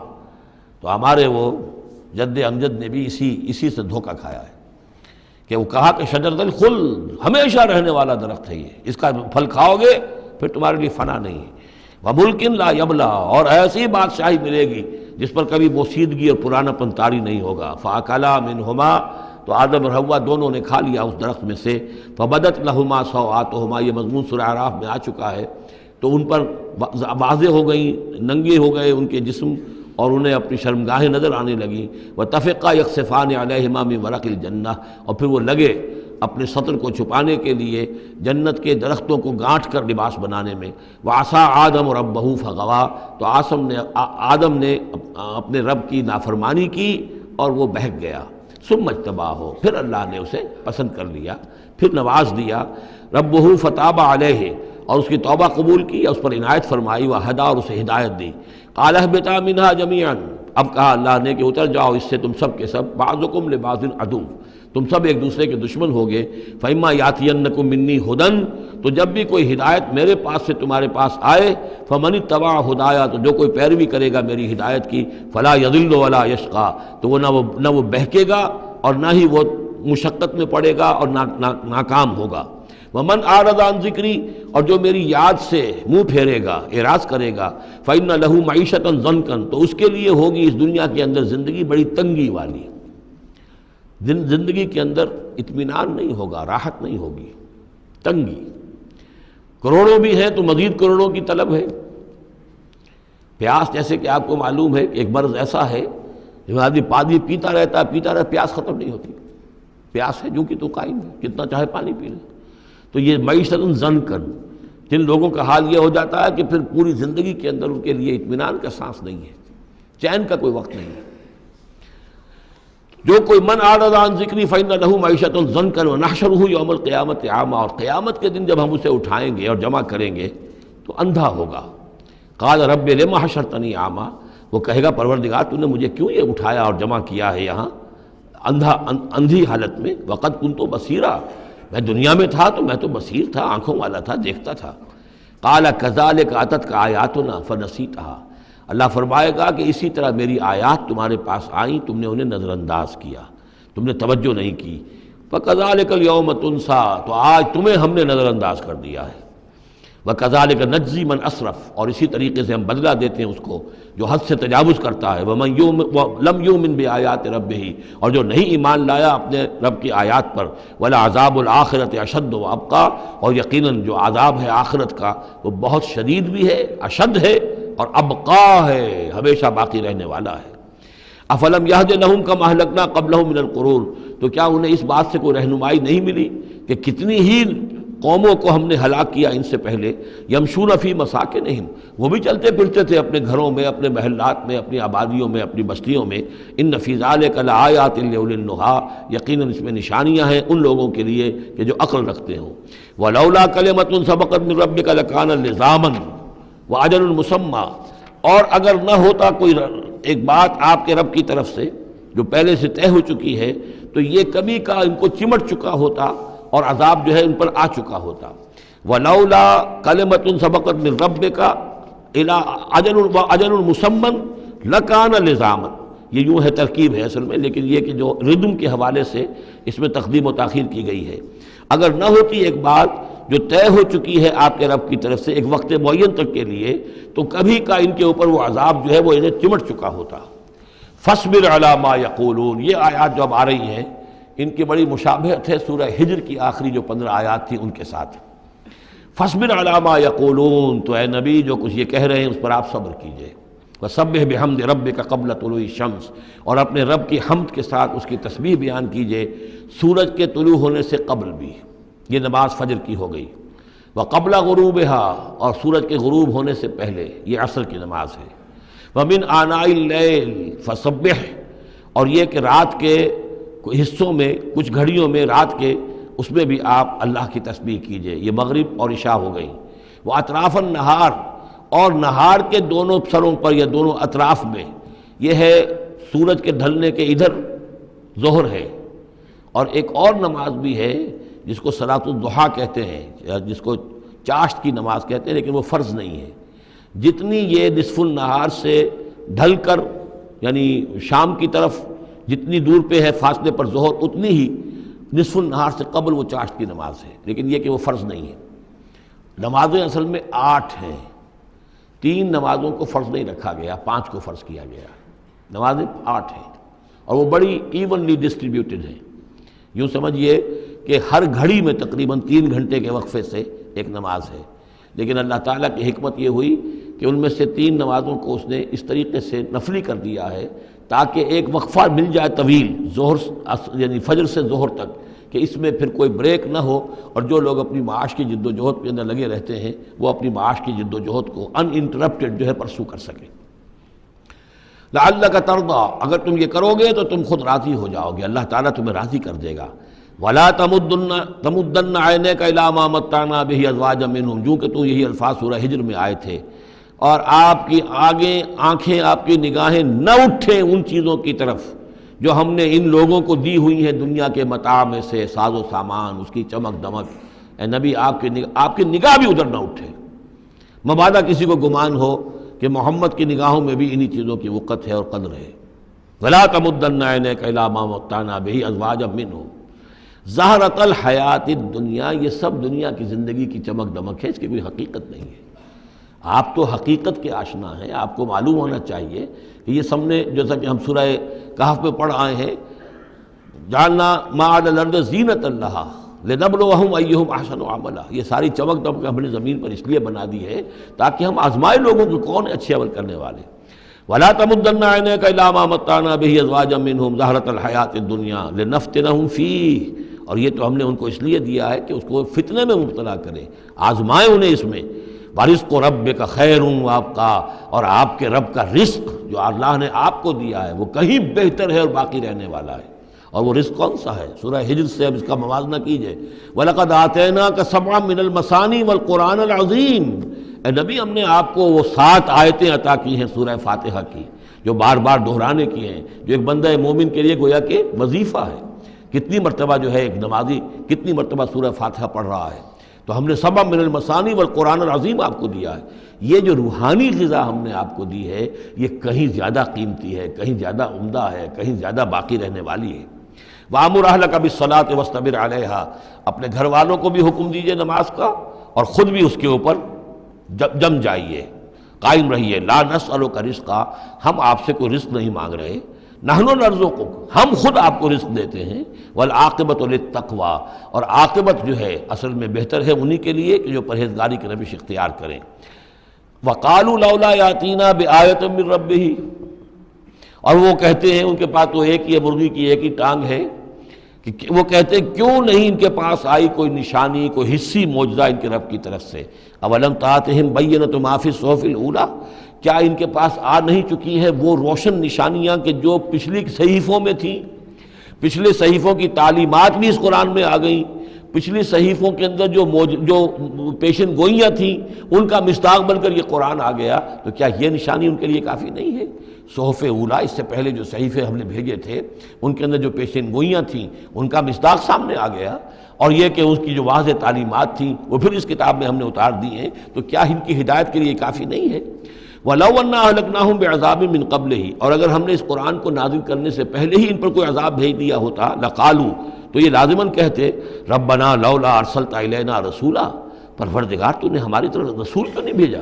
تو ہمارے وہ جد امجد نے بھی اسی سے دھوکہ کھایا ہے کہ وہ کہا کہ شجرۃ الخلد، ہمیشہ رہنے والا درخت ہے یہ، اس کا پھل کھاؤ گے پھر تمہارے لیے فنا نہیں ہے۔ وَمُلْكٍ لَا يَبْلَىٰ، اور ایسی بادشاہی ملے گی جس پر کبھی بوسیدگی اور پرانا پن طاری نہیں ہوگا۔ فَأَكَلَا مِنْهُمَا، تو آدم اور حوا دونوں نے کھا لیا اس درخت میں سے۔ فَبَدَتْ لَهُمَا سَوْآتُهُمَا، یہ مضمون سورہ اعراف میں آ چکا ہے، تو ان پر واضح ہو گئیں، ننگے ہو گئے ان کے جسم اور انہیں اپنی شرمگاہیں نظر آنے لگیں۔ وَتَفِقَّا يَخْصِفَانِ عَلَيْهِمَا مِنْ وَرَقِ الْجَنَّةِ، اور پھر وہ لگے اپنے سطر کو چھپانے کے لیے جنت کے درختوں کو گانٹھ کر لباس بنانے میں۔ وَعَصَىٰ آدَمُ رَبَّهُ فَغَوَىٰ، تو آدم نے اپنے رب کی نافرمانی کی اور وہ بہک گیا۔ ثُمَّ اجْتَبَاهُ، پھر اللہ نے اسے پسند کر لیا، پھر نواز دیا۔ رَبُّهُ فَتَابَ عَلَيْهِ، اور اس کی توبہ قبول کی، اس پر عنایت فرمائی، وہدا اور اسے ہدایت دی۔ قال اہبطا منہا جمیعا، اب کہا اللہ نے کہ اتر جاؤ اس سے تم سب کے سب، بعضکم لبعض عدو، تم سب ایک دوسرے کے دشمن ہوگے۔ فإما یاتینکم منی ھدی، تو جب بھی کوئی ہدایت میرے پاس سے تمہارے پاس آئے، فمن اتبع ھدایا، تو جو کوئی پیروی کرے گا میری ہدایت کی، فلا یضل ولا یشقی، تو وہ نہ وہ بہکے گا اور نہ ہی وہ مشقت میں پڑے گا اور ناکام ہوگا۔ ومن اعرض عن ذکری، اور جو میری یاد سے منہ پھیرے گا، اعراض کرے گا، فإن له معیشۃ ضنکا، تو اس کے لیے ہوگی اس دنیا کے اندر زندگی بڑی تنگی والی، زندگی کے اندر اطمینان نہیں ہوگا، راحت نہیں ہوگی، تنگی۔ کروڑوں بھی ہیں تو مزید کروڑوں کی طلب ہے۔ پیاس، جیسے کہ آپ کو معلوم ہے کہ ایک مرض ایسا ہے جو آدمی پانی پیتا رہتا ہے، پیاس ختم نہیں ہوتی، پیاس ہے جو کہ تو قائم ہے، کتنا چاہے پانی پی لے۔ تو یہ معیشت ضنکن، جن لوگوں کا حال یہ ہو جاتا ہے کہ پھر پوری زندگی کے اندر ان کے لیے اطمینان کا سانس نہیں ہے، چین کا کوئی وقت نہیں ہے۔ جو کوئی من اعرض عن ذکری فإن له معیشۃ ضنکا ونحشرہ یوم القیامۃ اعمی، اور قیامت کے دن جب ہم اسے اٹھائیں گے اور جمع کریں گے تو اندھا ہوگا۔ قال رب لم حشرتنی اعمی، وہ کہے گا پروردگار تو نے مجھے کیوں یہ اٹھایا اور جمع کیا ہے یہاں اندھی حالت میں، وقد کنت بصیرا، میں دنیا میں تھا تو میں تو بصیر تھا، آنکھوں والا تھا، دیکھتا تھا۔ قال کذالک اتتک آیاتنا فنسیتھا، اللہ فرمائے گا کہ اسی طرح میری آیات تمہارے پاس آئیں، تم نے انہیں نظر انداز کیا، تم نے توجہ نہیں کی۔ فکذالک اليوم تنسا، تو آج تمہیں ہم نے نظر انداز کر دیا ہے۔ وکذالک نجزی من اسرف، اور اسی طریقے سے ہم بدلہ دیتے ہیں اس کو جو حد سے تجاوز کرتا ہے۔ ومن لم یؤمن بآیات ربہ، اور جو نہیں ایمان لایا اپنے رب کی آیات پر۔ ولعذاب الآخرۃ اشد وابقیٰ، اور یقیناً جو عذاب ہے آخرت کا وہ بہت شدید بھی ہے، اشد ہے اور ابقیٰ ہے، ہمیشہ باقی رہنے والا ہے۔ افلم یہد لہم کما اہلکنا قبلہم من القرون، تو کیا انہیں اس بات سے کوئی رہنمائی نہیں ملی کہ کتنی ہی قوموں کو ہم نے ہلاک کیا ان سے پہلے۔ یمشون فی مساکنہم، وہ بھی چلتے پھرتے تھے اپنے گھروں میں، اپنے محلات میں، اپنی آبادیوں میں، اپنی بستیوں میں۔ ان فی ذلک لآیات لأولی النہیٰ، یقیناً اس میں نشانیاں ہیں ان لوگوں کے لیے کہ جو عقل رکھتے ہوں۔ ولولا کلمۃ سبقت من ربک لکان لزاما واجل مسمى، اور اگر نہ ہوتا کوئی ایک بات آپ کے رب کی طرف سے جو پہلے سے طے ہو چکی ہے، تو یہ کبھی کا ان کو چمٹ چکا ہوتا اور عذاب جو ہے ان پر آ چکا ہوتا۔ ولولا کلمۃ سبقت من ربک الی اجل مسمى لکان لزاما، یہ یوں ہے ترکیب ہے اصل میں، لیکن یہ کہ جو ردم کے حوالے سے اس میں تقدیم و تاخیر کی گئی ہے۔ اگر نہ ہوتی ایک بات جو طے ہو چکی ہے آپ کے رب کی طرف سے ایک وقت معین تک کے لیے، تو کبھی کا ان کے اوپر وہ عذاب جو ہے وہ انہیں چمٹ چکا ہوتا۔ فاصبر علی ما یقولون، یہ آیات جو اب آ رہی ہیں ان کی بڑی مشابہت ہے سورہ ہجر کی آخری جو 15 آیات تھی ان کے ساتھ۔ فاصبر علی ما یقولون، تو اے نبی جو کچھ یہ کہہ رہے ہیں اس پر آپ صبر کیجئے۔ وسبح بحمد ربک قبل طلوع الشمس، اور اپنے رب کی حمد کے ساتھ اس کی تسبیح بیان کیجئے سورج کے طلوع ہونے سے قبل بھی، یہ نماز فجر کی ہو گئی۔ وقبل غروبها، اور سورج کے غروب ہونے سے پہلے، یہ عصر کی نماز ہے۔ ومن آناء اللیل فسبح، اور یہ کہ رات کے حصوں میں، کچھ گھڑیوں میں رات کے، اس میں بھی آپ اللہ کی تسبیح کیجئے، یہ مغرب اور عشاء ہو گئی۔ وہ اطراف النہار، اور نہار کے دونوں سروں پر یا دونوں اطراف میں، یہ ہے سورج کے ڈھلنے کے ادھر ظہر ہے، اور ایک اور نماز بھی ہے جس کو صلاۃ الضحیٰ کہتے ہیں، یا جس کو چاشت کی نماز کہتے ہیں، لیکن وہ فرض نہیں ہے۔ جتنی یہ نصف النہار سے ڈھل کر یعنی شام کی طرف جتنی دور پہ ہے فاصلے پر ظہر، اتنی ہی نصف النہار سے قبل وہ چاشت کی نماز ہے، لیکن یہ کہ وہ فرض نہیں ہے۔ نمازیں اصل میں 8 ہیں، 3 نمازوں کو فرض نہیں رکھا گیا، 5 کو فرض کیا گیا۔ نمازیں 8 ہیں اور وہ بڑی ایونلی ڈسٹریبیوٹڈ ہیں۔ یوں سمجھیے کہ ہر گھڑی میں تقریباً 3 گھنٹے کے وقفے سے ایک نماز ہے، لیکن اللہ تعالیٰ کی حکمت یہ ہوئی کہ ان میں سے 3 نمازوں کو اس نے اس طریقے سے نفلی کر دیا ہے تاکہ ایک وقفہ مل جائے طویل، ظہر یعنی فجر سے ظہر تک، کہ اس میں پھر کوئی بریک نہ ہو، اور جو لوگ اپنی معاش کی جد و جہد کے اندر لگے رہتے ہیں وہ اپنی معاش کی جد و جہد کو ان انٹرپٹڈ جو ہے پرسو کر سکیں۔ لعلک ترضی، اگر تم یہ کرو گے تو تم خود راضی ہو جاؤ گے، اللہ تعالیٰ تمہیں راضی کر دے گا۔ ولا تمدن عینیک الی ما متعنا بہ ازواجا منہم، جو کہ تو یہی الفاظ سورہ ہجر میں آئے تھے، اور آپ کی آنکھیں آپ کی نگاہیں نہ اٹھیں ان چیزوں کی طرف جو ہم نے ان لوگوں کو دی ہوئی ہیں دنیا کے متاع میں سے، ساز و سامان، اس کی چمک دمک۔ اے نبی آپ کی نگاہ بھی ادھر نہ اٹھے، مبادا کسی کو گمان ہو کہ محمد کی نگاہوں میں بھی انہی چیزوں کی وقت ہے اور قدر ہے۔ ولا تمدن عینیک الی ما متعنا بہ ازواجا منہم زہرۃ الحیات الدنیا، یہ سب دنیا کی زندگی کی چمک دمک ہے، اس کی کوئی حقیقت نہیں ہے۔ آپ تو حقیقت کے آشنا ہیں، آپ کو معلوم ہونا چاہیے کہ یہ سب نے، جیسا کہ ہم سورہ کہف میں پڑھ آئے ہیں، جعلنا ما علی الارض زینۃ لہا لنبلوہم ایہم احسن عملا، یہ ساری چمک دمک ہم نے زمین پر اس لیے بنا دی ہے تاکہ ہم آزمائے لوگوں کو کون اچھے عمل کرنے والے۔ ولا تمدن عینیک الی ما متعنا بہ ازواجا منہم زہرۃ الحیات الدنیا لنفتنہم فیہ، اور یہ تو ہم نے ان کو اس لیے دیا ہے کہ اس کو فتنے میں مبتلا کریں، آزمائیں انہیں اس میں۔ وَرِزْقُ رَبِّكَ خَيْرٌ وَأَبْقَىٰ، اور آپ کے رب کا رزق جو اللہ نے آپ کو دیا ہے وہ کہیں بہتر ہے اور باقی رہنے والا ہے۔ اور وہ رزق کون سا ہے؟ سورہ ہجر سے اب اس کا موازنہ کیجئے۔ وَلَقَدْ آتَيْنَاكَ سَبْعًا مِّنَ الْمَثَانِي وَالْقُرْآنِ الْعَظِيمِ، اے نبی ہم نے آپ کو وہ 7 آیتیں عطا کی ہیں سورہ فاتحہ کی، جو بار بار دہرانے کی ہیں، جو ایک بندہ مومن کے لیے گویا کہ وظیفہ ہے۔ کتنی مرتبہ جو ہے ایک نمازی کتنی مرتبہ سورہ فاتحہ پڑھ رہا ہے؟ تو ہم نے سبع من المثانی والقرآن العظیم آپ کو دیا ہے۔ یہ جو روحانی غذا ہم نے آپ کو دی ہے یہ کہیں زیادہ قیمتی ہے، کہیں زیادہ عمدہ ہے، کہیں زیادہ باقی رہنے والی ہے۔ وَأَمُرْ أَهْلَكَ بِالصَّلَاةِ وَاصْطَبِرْ عَلَيْهَا، اپنے گھر والوں کو بھی حکم دیجئے نماز کا اور خود بھی اس کے اوپر جم جائیے، قائم رہیے۔ لا نسألک رزقا، ہم آپ سے کوئی رزق نہیں مانگ رہے، نحن نرزقک، ہم خود آپ کو رزق دیتے ہیں۔ والعاقبۃ للتقویٰ، اور عاقبت جو ہے اصل میں بہتر ہے انہی کے لیے کہ جو پرہیزگاری کی روش اختیار کریں۔ وقالوا لولا یاتینا بآیۃ من ربہ، اور وہ کہتے ہیں، ان کے پاس تو ایک ہی مرغی کی ایک ہی ٹانگ ہے، کہ وہ کہتے ہیں کیوں نہیں ان کے پاس آئی کوئی نشانی، کوئی حصی معجزہ ان کے رب کی طرف سے۔ اولم تاتہم بینۃ ما فی الصحف الاولیٰ، کیا ان کے پاس آ نہیں چکی ہے وہ روشن نشانیاں کہ جو پچھلی صحیفوں میں تھیں؟ پچھلے صحیفوں کی تعلیمات بھی اس قرآن میں آ گئیں، پچھلی صحیفوں کے اندر جو پیشن گوئیاں تھیں ان کا مصداق بن کر یہ قرآن آ گیا، تو کیا یہ نشانی ان کے لیے کافی نہیں ہے؟ صحف اولیٰ، اس سے پہلے جو صحیفے ہم نے بھیجے تھے ان کے اندر جو پیشن گوئیاں تھیں ان کا مصداق سامنے آ گیا، اور یہ کہ اس کی جو واضح تعلیمات تھیں وہ پھر اس کتاب میں ہم نے اتار دی ہیں، تو کیا ان کی ہدایت کے لیے کافی نہیں ہے؟ وَلَوْ أَنَّا أَهْلَكْنَاهُمْ بِعَذَابٍ مِّن قَبْلِهِ، اور اگر ہم نے اس قرآن کو نازل کرنے سے پہلے ہی ان پر کوئی عذاب بھیج دیا ہوتا، لَقَالُوا، تو یہ لازماً کہتے رَبَّنَا لَوْلَا أَرْسَلْتَ إِلَيْنَا رَسُولًا، پروردگار تو نے ہماری طرف رسول کیوں نہیں بھیجا؟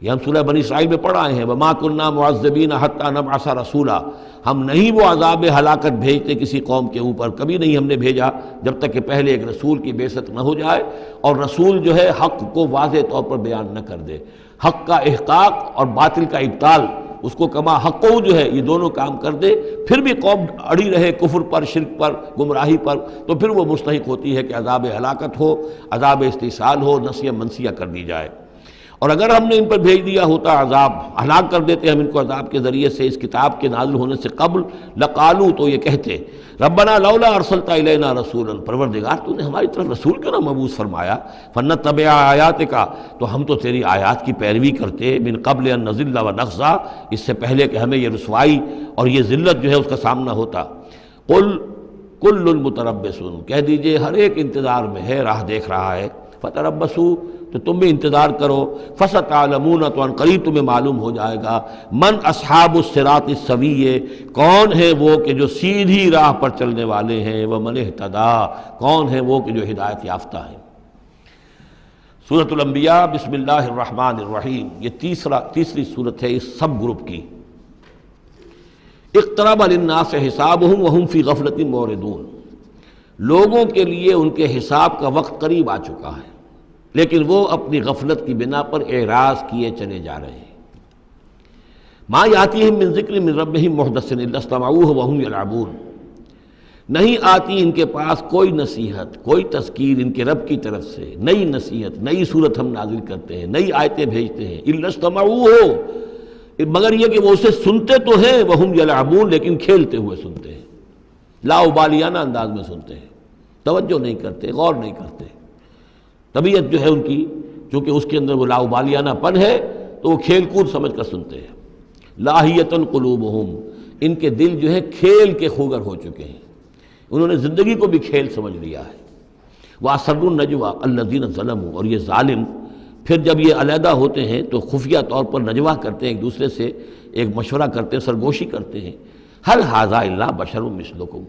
یہ ہم سورہ بنی اسرائیل میں پڑھ آئے ہیں، وَمَا كُنَّا مُعَذِّبِينَ حَتَّىٰ نَبْعَثَ رَسُولًا، ہم نہیں وہ عذاب ہلاکت بھیجتے کسی قوم کے اوپر، کبھی نہیں ہم نے بھیجا جب تک کہ پہلے ایک رسول کی بعثت نہ ہو جائے، اور رسول جو ہے حق کو واضح طور پر بیان نہ کر دے، حق کا احقاق اور باطل کا ابطال، اس کو کما حق جو ہے یہ دونوں کام کر دے، پھر بھی قوم اڑی رہے کفر پر، شرک پر، گمراہی پر، تو پھر وہ مستحق ہوتی ہے کہ عذاب ہلاکت ہو، عذاب استحصال ہو، نسیہ منسیہ کر دی جائے۔ اور اگر ہم نے ان پر بھیج دیا ہوتا عذاب، ہلاک کر دیتے ہم ان کو عذاب کے ذریعے سے اس کتاب کے نازل ہونے سے قبل، لقالو، تو یہ کہتے ربنا لولا ارسلت الینا رسولا، پروردگار تو نے ہماری طرف رسول کیوں نہ مبعوث فرمایا، فنتبع آیاتک، تو ہم تو تیری آیات کی پیروی کرتے، من قبل ان نذل ونخزى، اس سے پہلے کہ ہمیں یہ رسوائی اور یہ ذلت جو ہے اس کا سامنا ہوتا۔ قل کل متربص، کہہ دیجئے ہر ایک انتظار میں ہے، راہ دیکھ رہا ہے، فتربصوا، تو تم بھی انتظار کرو، فستعلمون، تو ان قریب تمہیں معلوم ہو جائے گا، من اصحاب الصراط السوی، کون ہے وہ کہ جو سیدھی راہ پر چلنے والے ہیں، ومن اہتدی، کون ہے وہ کہ جو ہدایت یافتہ ہیں۔ سورۃ الانبیاء، بسم اللہ الرحمن الرحیم، یہ تیسری سورت ہے اس سب گروپ کی۔ اقترب للناس حسابهم وهم فی غفلۃ معرضون، لوگوں کے لیے ان کے حساب کا وقت قریب آ چکا ہے لیکن وہ اپنی غفلت کی بنا پر اعراض کیے چلے جا رہے ہیں۔ ما یاتیہم من ذکر من ربہم محدث الا استمعوہ وہم یلعبون، نہیں آتی ان کے پاس کوئی نصیحت، کوئی تذکیر ان کے رب کی طرف سے، نئی نصیحت، نئی صورت ہم نازل کرتے ہیں، نئی آیتیں بھیجتے ہیں، الا استمعوہ، مگر یہ کہ وہ اسے سنتے تو ہیں، وہم یلعبون، لیکن کھیلتے ہوئے سنتے ہیں، لا ابالیانہ انداز میں سنتے ہیں۔ توجہ نہیں کرتے، غور نہیں کرتے۔ طبیعت جو ہے ان کی، چونکہ اس کے اندر وہ لاابالیانہ پن ہے، تو وہ کھیل کود سمجھ کر سنتے ہیں۔ لاہیۃ قلوبہم، ان کے دل جو ہے کھیل کے خوگر ہو چکے ہیں، انہوں نے زندگی کو بھی کھیل سمجھ لیا ہے۔ وَأَسَرُّوا النَّجْوَىٰ الَّذِينَ ظَلَمُوا، اور یہ ظالم پھر جب یہ علیحدہ ہوتے ہیں تو خفیہ طور پر نجوا کرتے ہیں، ایک دوسرے سے ایک مشورہ کرتے ہیں، سرگوشی کرتے ہیں۔ هَلْ هَٰذَا إِلَّا بَشَرٌ مِثْلُكُمْ،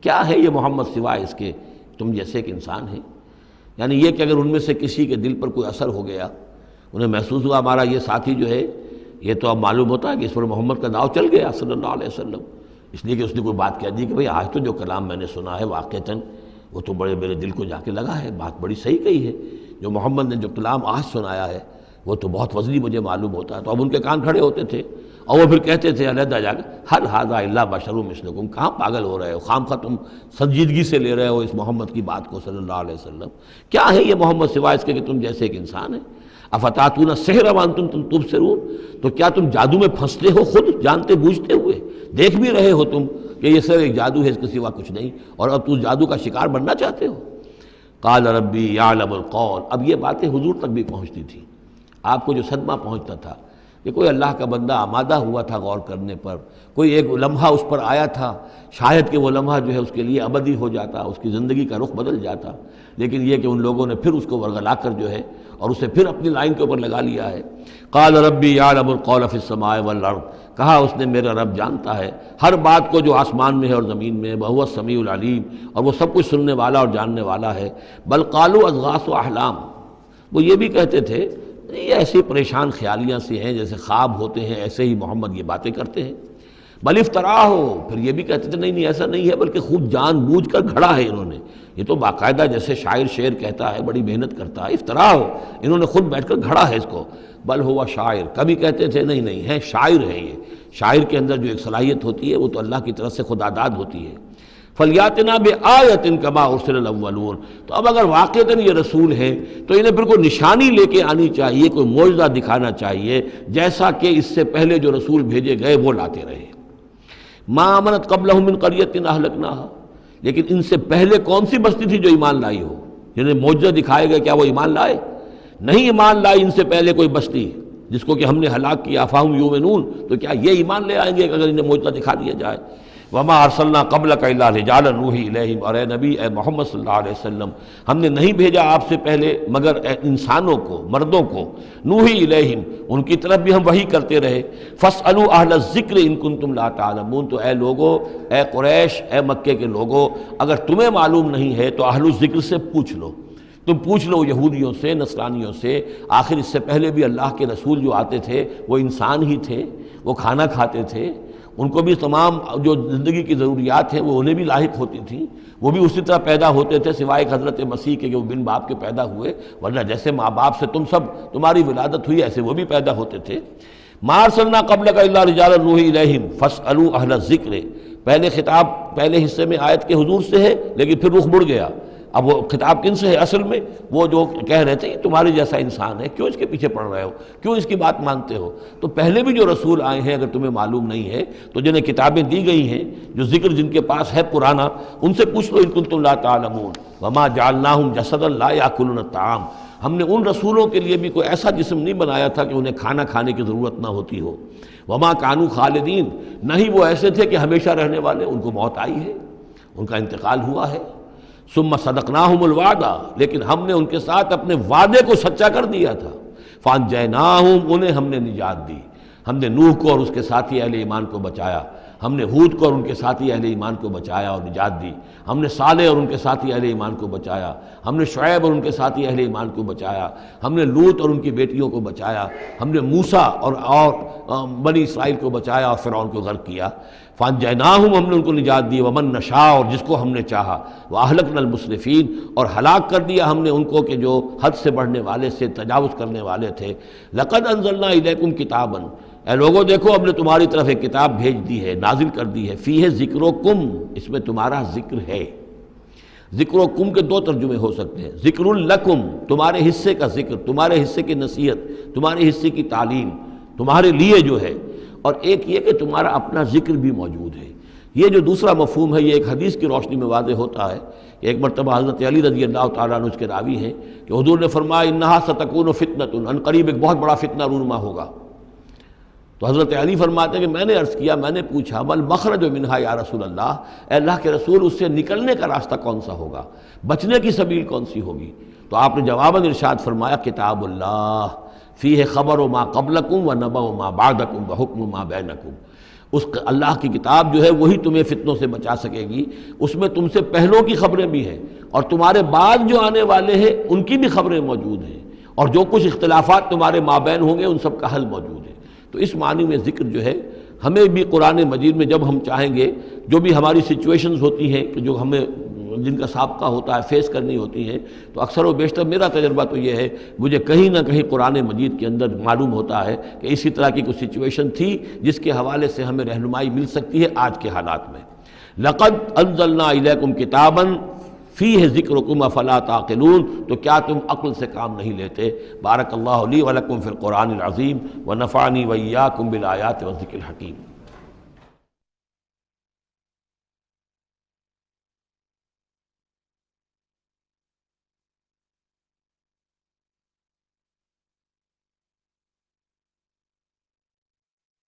کیا ہے یہ محمد سوائے اس کے تم جیسے ایک انسان ہیں؟ یعنی یہ کہ اگر ان میں سے کسی کے دل پر کوئی اثر ہو گیا، انہیں محسوس ہوا ہمارا یہ ساتھی جو ہے یہ تو اب معلوم ہوتا ہے کہ اس پر محمد کا داؤ چل گیا صلی اللہ علیہ وسلم، اس لیے کہ اس نے کوئی بات کہہ دی کہ بھئی آج تو جو کلام میں نے سنا ہے واقعتاً وہ تو بڑے میرے دل کو جا کے لگا ہے، بات بڑی صحیح کہی ہے، جو محمد نے جو کلام آج سنایا ہے وہ تو بہت وزنی مجھے معلوم ہوتا ہے۔ تو اب ان کے کان کھڑے ہوتے تھے اور وہ پھر کہتے تھے علیحدہ جا کے هَلْ هَٰذَا إِلَّا بَشَرٌ مِثْلُكُمْ، کہاں پاگل ہو رہے ہو، خامخواہ تم سنجیدگی سے لے رہے ہو اس محمد کی بات کو صلی اللہ علیہ وسلم، کیا ہے یہ محمد سوائے اس کے کہ تم جیسے ایک انسان ہے۔ افتاتون السحر وانتم تبصرون، تو کیا تم جادو میں پھنستے ہو خود جانتے بوجھتے ہوئے، دیکھ بھی رہے ہو تم کہ یہ صرف ایک جادو ہے، اس کے سوا کچھ نہیں، اور اب تم جادو کا شکار بننا چاہتے ہو۔ قال ربی یعلم القول، اب یہ باتیں حضور تک بھی پہنچتی تھی، آپ کو جو صدمہ پہنچتا تھا کہ کوئی اللہ کا بندہ آمادہ ہوا تھا غور کرنے پر، کوئی ایک لمحہ اس پر آیا تھا، شاید کہ وہ لمحہ جو ہے اس کے لیے ابدی ہو جاتا، اس کی زندگی کا رخ بدل جاتا، لیکن یہ کہ ان لوگوں نے پھر اس کو ورغلا کر جو ہے اور اسے پھر اپنی لائن کے اوپر لگا لیا ہے۔ قال ربی یعلم القول فی السماء والارض، کہا اس نے میرا رب جانتا ہے ہر بات کو جو آسمان میں ہے اور زمین میں ہے، وہو السمیع العلیم، اور وہ سب کچھ سننے والا اور جاننے والا ہے۔ بل قالوا اضغاث احلام، وہ یہ بھی کہتے تھے یہ ایسی پریشان خیالیاں سی ہیں جیسے خواب ہوتے ہیں، ایسے ہی محمد یہ باتیں کرتے ہیں۔ بل افطرا ہو، پھر یہ بھی کہتے تھے نہیں ایسا نہیں ہے، بلکہ خوب جان بوجھ کر گھڑا ہے انہوں نے، یہ تو باقاعدہ جیسے شاعر شعر کہتا ہے بڑی محنت کرتا ہے، افطرا ہو، انہوں نے خود بیٹھ کر گھڑا ہے اس کو۔ بل ہوا شاعر، کبھی کہتے تھے نہیں ہے شاعر ہے، یہ شاعر کے اندر جو ایک صلاحیت ہوتی ہے وہ تو اللہ کی طرف سے خداداد ہوتی ہے۔ فلیاتنا بآیۃ کما ارسل الاولون، تو اب اگر واقعتاً یہ رسول ہے تو انہیں پھر کوئی نشانی لے کے آنی چاہیے، کوئی معجزہ دکھانا چاہیے، جیسا کہ اس سے پہلے جو رسول بھیجے گئے وہ لاتے رہے۔ ما آمنت قبلہم من قریۃ اہلکناھا، لیکن ان سے پہلے کون سی بستی تھی جو ایمان لائی ہو، جنہیں معجزہ دکھائے گئے، کیا وہ ایمان لائے؟ نہیں ایمان لائی ان سے پہلے کوئی بستی جس کو کہ ہم نے ہلاک کیا، فہم یؤمنون، تو کیا یہ ایمان لے آئیں گے اگر انہیں معجزہ دکھا دیا جائے؟ وما ارسلنا قبلک الا رجالا نوحی الیہم، اور اے نبی اے محمد صلی اللہ علیہ وسلم، ہم نے نہیں بھیجا آپ سے پہلے مگر انسانوں کو، مردوں کو، نوحی الیہم، ان کی طرف بھی ہم وحی کرتے رہے۔ فاسألوا اہل الذکر ان کنتم لا تعلمون، تو اے لوگو، اے قریش، اے مکے کے لوگو، اگر تمہیں معلوم نہیں ہے تو اہل الذکر سے پوچھ لو، تم پوچھ لو یہودیوں سے، نصرانیوں سے، آخر اس سے پہلے بھی اللہ کے رسول جو آتے تھے وہ انسان ہی تھے، وہ کھانا کھاتے تھے، ان کو بھی تمام جو زندگی کی ضروریات ہیں وہ انہیں بھی لاحق ہوتی تھیں، وہ بھی اسی طرح پیدا ہوتے تھے سوائے حضرت مسیح کے کہ وہ بن باپ کے پیدا ہوئے، ورنہ جیسے ماں باپ سے تم سب تمہاری ولادت ہوئی ایسے وہ بھی پیدا ہوتے تھے۔ ما ارسلنا قبلک الا رجالا نوحی الیہم فاسألوا اہل الذکر، پہلے خطاب پہلے حصے میں آیت کے حضور سے ہے لیکن پھر رخ مڑ گیا، اب وہ خطاب کن سے ہے؟ اصل میں وہ جو کہہ رہے تھے یہ تمہارے جیسا انسان ہے، کیوں اس کے پیچھے پڑ رہے ہو، کیوں اس کی بات مانتے ہو؟ تو پہلے بھی جو رسول آئے ہیں اگر تمہیں معلوم نہیں ہے تو جنہیں کتابیں دی گئی ہیں، جو ذکر جن کے پاس ہے پرانا، ان سے پوچھ لو ان کنتم لا تعلمون۔ وما جعلناہم جسدا لا یاکلون الطعام، ہم نے ان رسولوں کے لیے بھی کوئی ایسا جسم نہیں بنایا تھا کہ انہیں کھانا کھانے کی ضرورت نہ ہوتی ہو۔ وما کانوا خالدین، نہیں وہ ایسے تھے کہ ہمیشہ رہنے والے، ان کو موت آئی ہے، ان کا انتقال ہوا ہے۔ ثم صدقناہم الوعدہ، لیکن ہم نے ان کے ساتھ اپنے وعدے کو سچا کر دیا تھا۔ فانجیناہم، انہیں ہم نے نجات دی، ہم نے نوح کو اور اس کے ساتھی اہل ایمان کو بچایا، ہم نے ہود کو اور ان کے ساتھی اہل ایمان کو بچایا اور نجات دی، ہم نے صالح اور ان کے ساتھی اہل ایمان کو بچایا، ہم نے شعیب اور ان کے ساتھی اہل ایمان کو بچایا، ہم نے لوط اور ان کی بیٹیوں کو بچایا، ہم نے موسیٰ اور بنی اسرائیل کو بچایا اور فرعون کو غرق کیا۔ فانجیناہم، ہم نے ان کو نجات دی، ومن نشاء، اور جس کو ہم نے چاہا، واہلکنا المسرفین، اور ہلاک کر دیا ہم نے ان کو کہ جو حد سے بڑھنے والے سے تجاوز کرنے والے تھے۔ لقد انزلنا الیکم کتابا، اے لوگوں دیکھو ہم نے تمہاری طرف ایک کتاب بھیج دی ہے، نازل کر دی ہے، فیہ ذکرکم، اس میں تمہارا ذکر ہے۔ ذکر و کم کے دو ترجمے ہو سکتے ہیں، ذکر لکم، تمہارے حصے کا ذکر، تمہارے حصے کی نصیحت، تمہارے حصے کی تعلیم، تمہارے لیے جو ہے، اور ایک یہ کہ تمہارا اپنا ذکر بھی موجود ہے۔ یہ جو دوسرا مفہوم ہے یہ ایک حدیث کی روشنی میں واضح ہوتا ہے کہ ایک مرتبہ حضرت علی رضی اللہ تعالیٰ عنہ اس کے راوی ہیں کہ حضور نے فرمایا انہا ستکون فتنۃ، ان قریب ایک بہت بڑا فتنہ رونما ہوگا۔ تو حضرت علی فرماتے ہیں کہ میں نے عرض کیا، میں نے پوچھا مل مخرج منہا یا رسول اللہ، اے اللہ کے رسول اس سے نکلنے کا راستہ کون سا ہوگا، بچنے کی سبیل کون سی ہوگی؟ تو آپ نے جواباً ارشاد فرمایا کتاب اللہ فیہ خبر ما قبلکم و نبأ ما بعدکم و حکم ما بینکم، اس اللہ کی کتاب جو ہے وہی تمہیں فتنوں سے بچا سکے گی، اس میں تم سے پہلوں کی خبریں بھی ہیں اور تمہارے بعد جو آنے والے ہیں ان کی بھی خبریں موجود ہیں، اور جو کچھ اختلافات تمہارے مابین ہوں گے ان سب کا حل موجود ہے۔ تو اس معنی میں ذکر جو ہے ہمیں بھی قرآن مجید میں جب ہم چاہیں گے جو بھی ہماری سچویشنز ہوتی ہیں کہ جو ہمیں جن کا سابقہ ہوتا ہے فیس کرنی ہوتی ہیں، تو اکثر و بیشتر میرا تجربہ تو یہ ہے مجھے کہیں نہ کہیں قرآن مجید کے اندر معلوم ہوتا ہے کہ اسی طرح کی کوئی سچویشن تھی جس کے حوالے سے ہمیں رہنمائی مل سکتی ہے آج کے حالات میں۔ لقد انزلنا الیکم کتابا فیہ ذکرکم افلا تعقلون، تو کیا تم عقل سے کام نہیں لیتے؟ بارک اللہ لی ولکم فی القرآن العظیم ونفعنی وإیاکم بالآیات والذکر الحکیم۔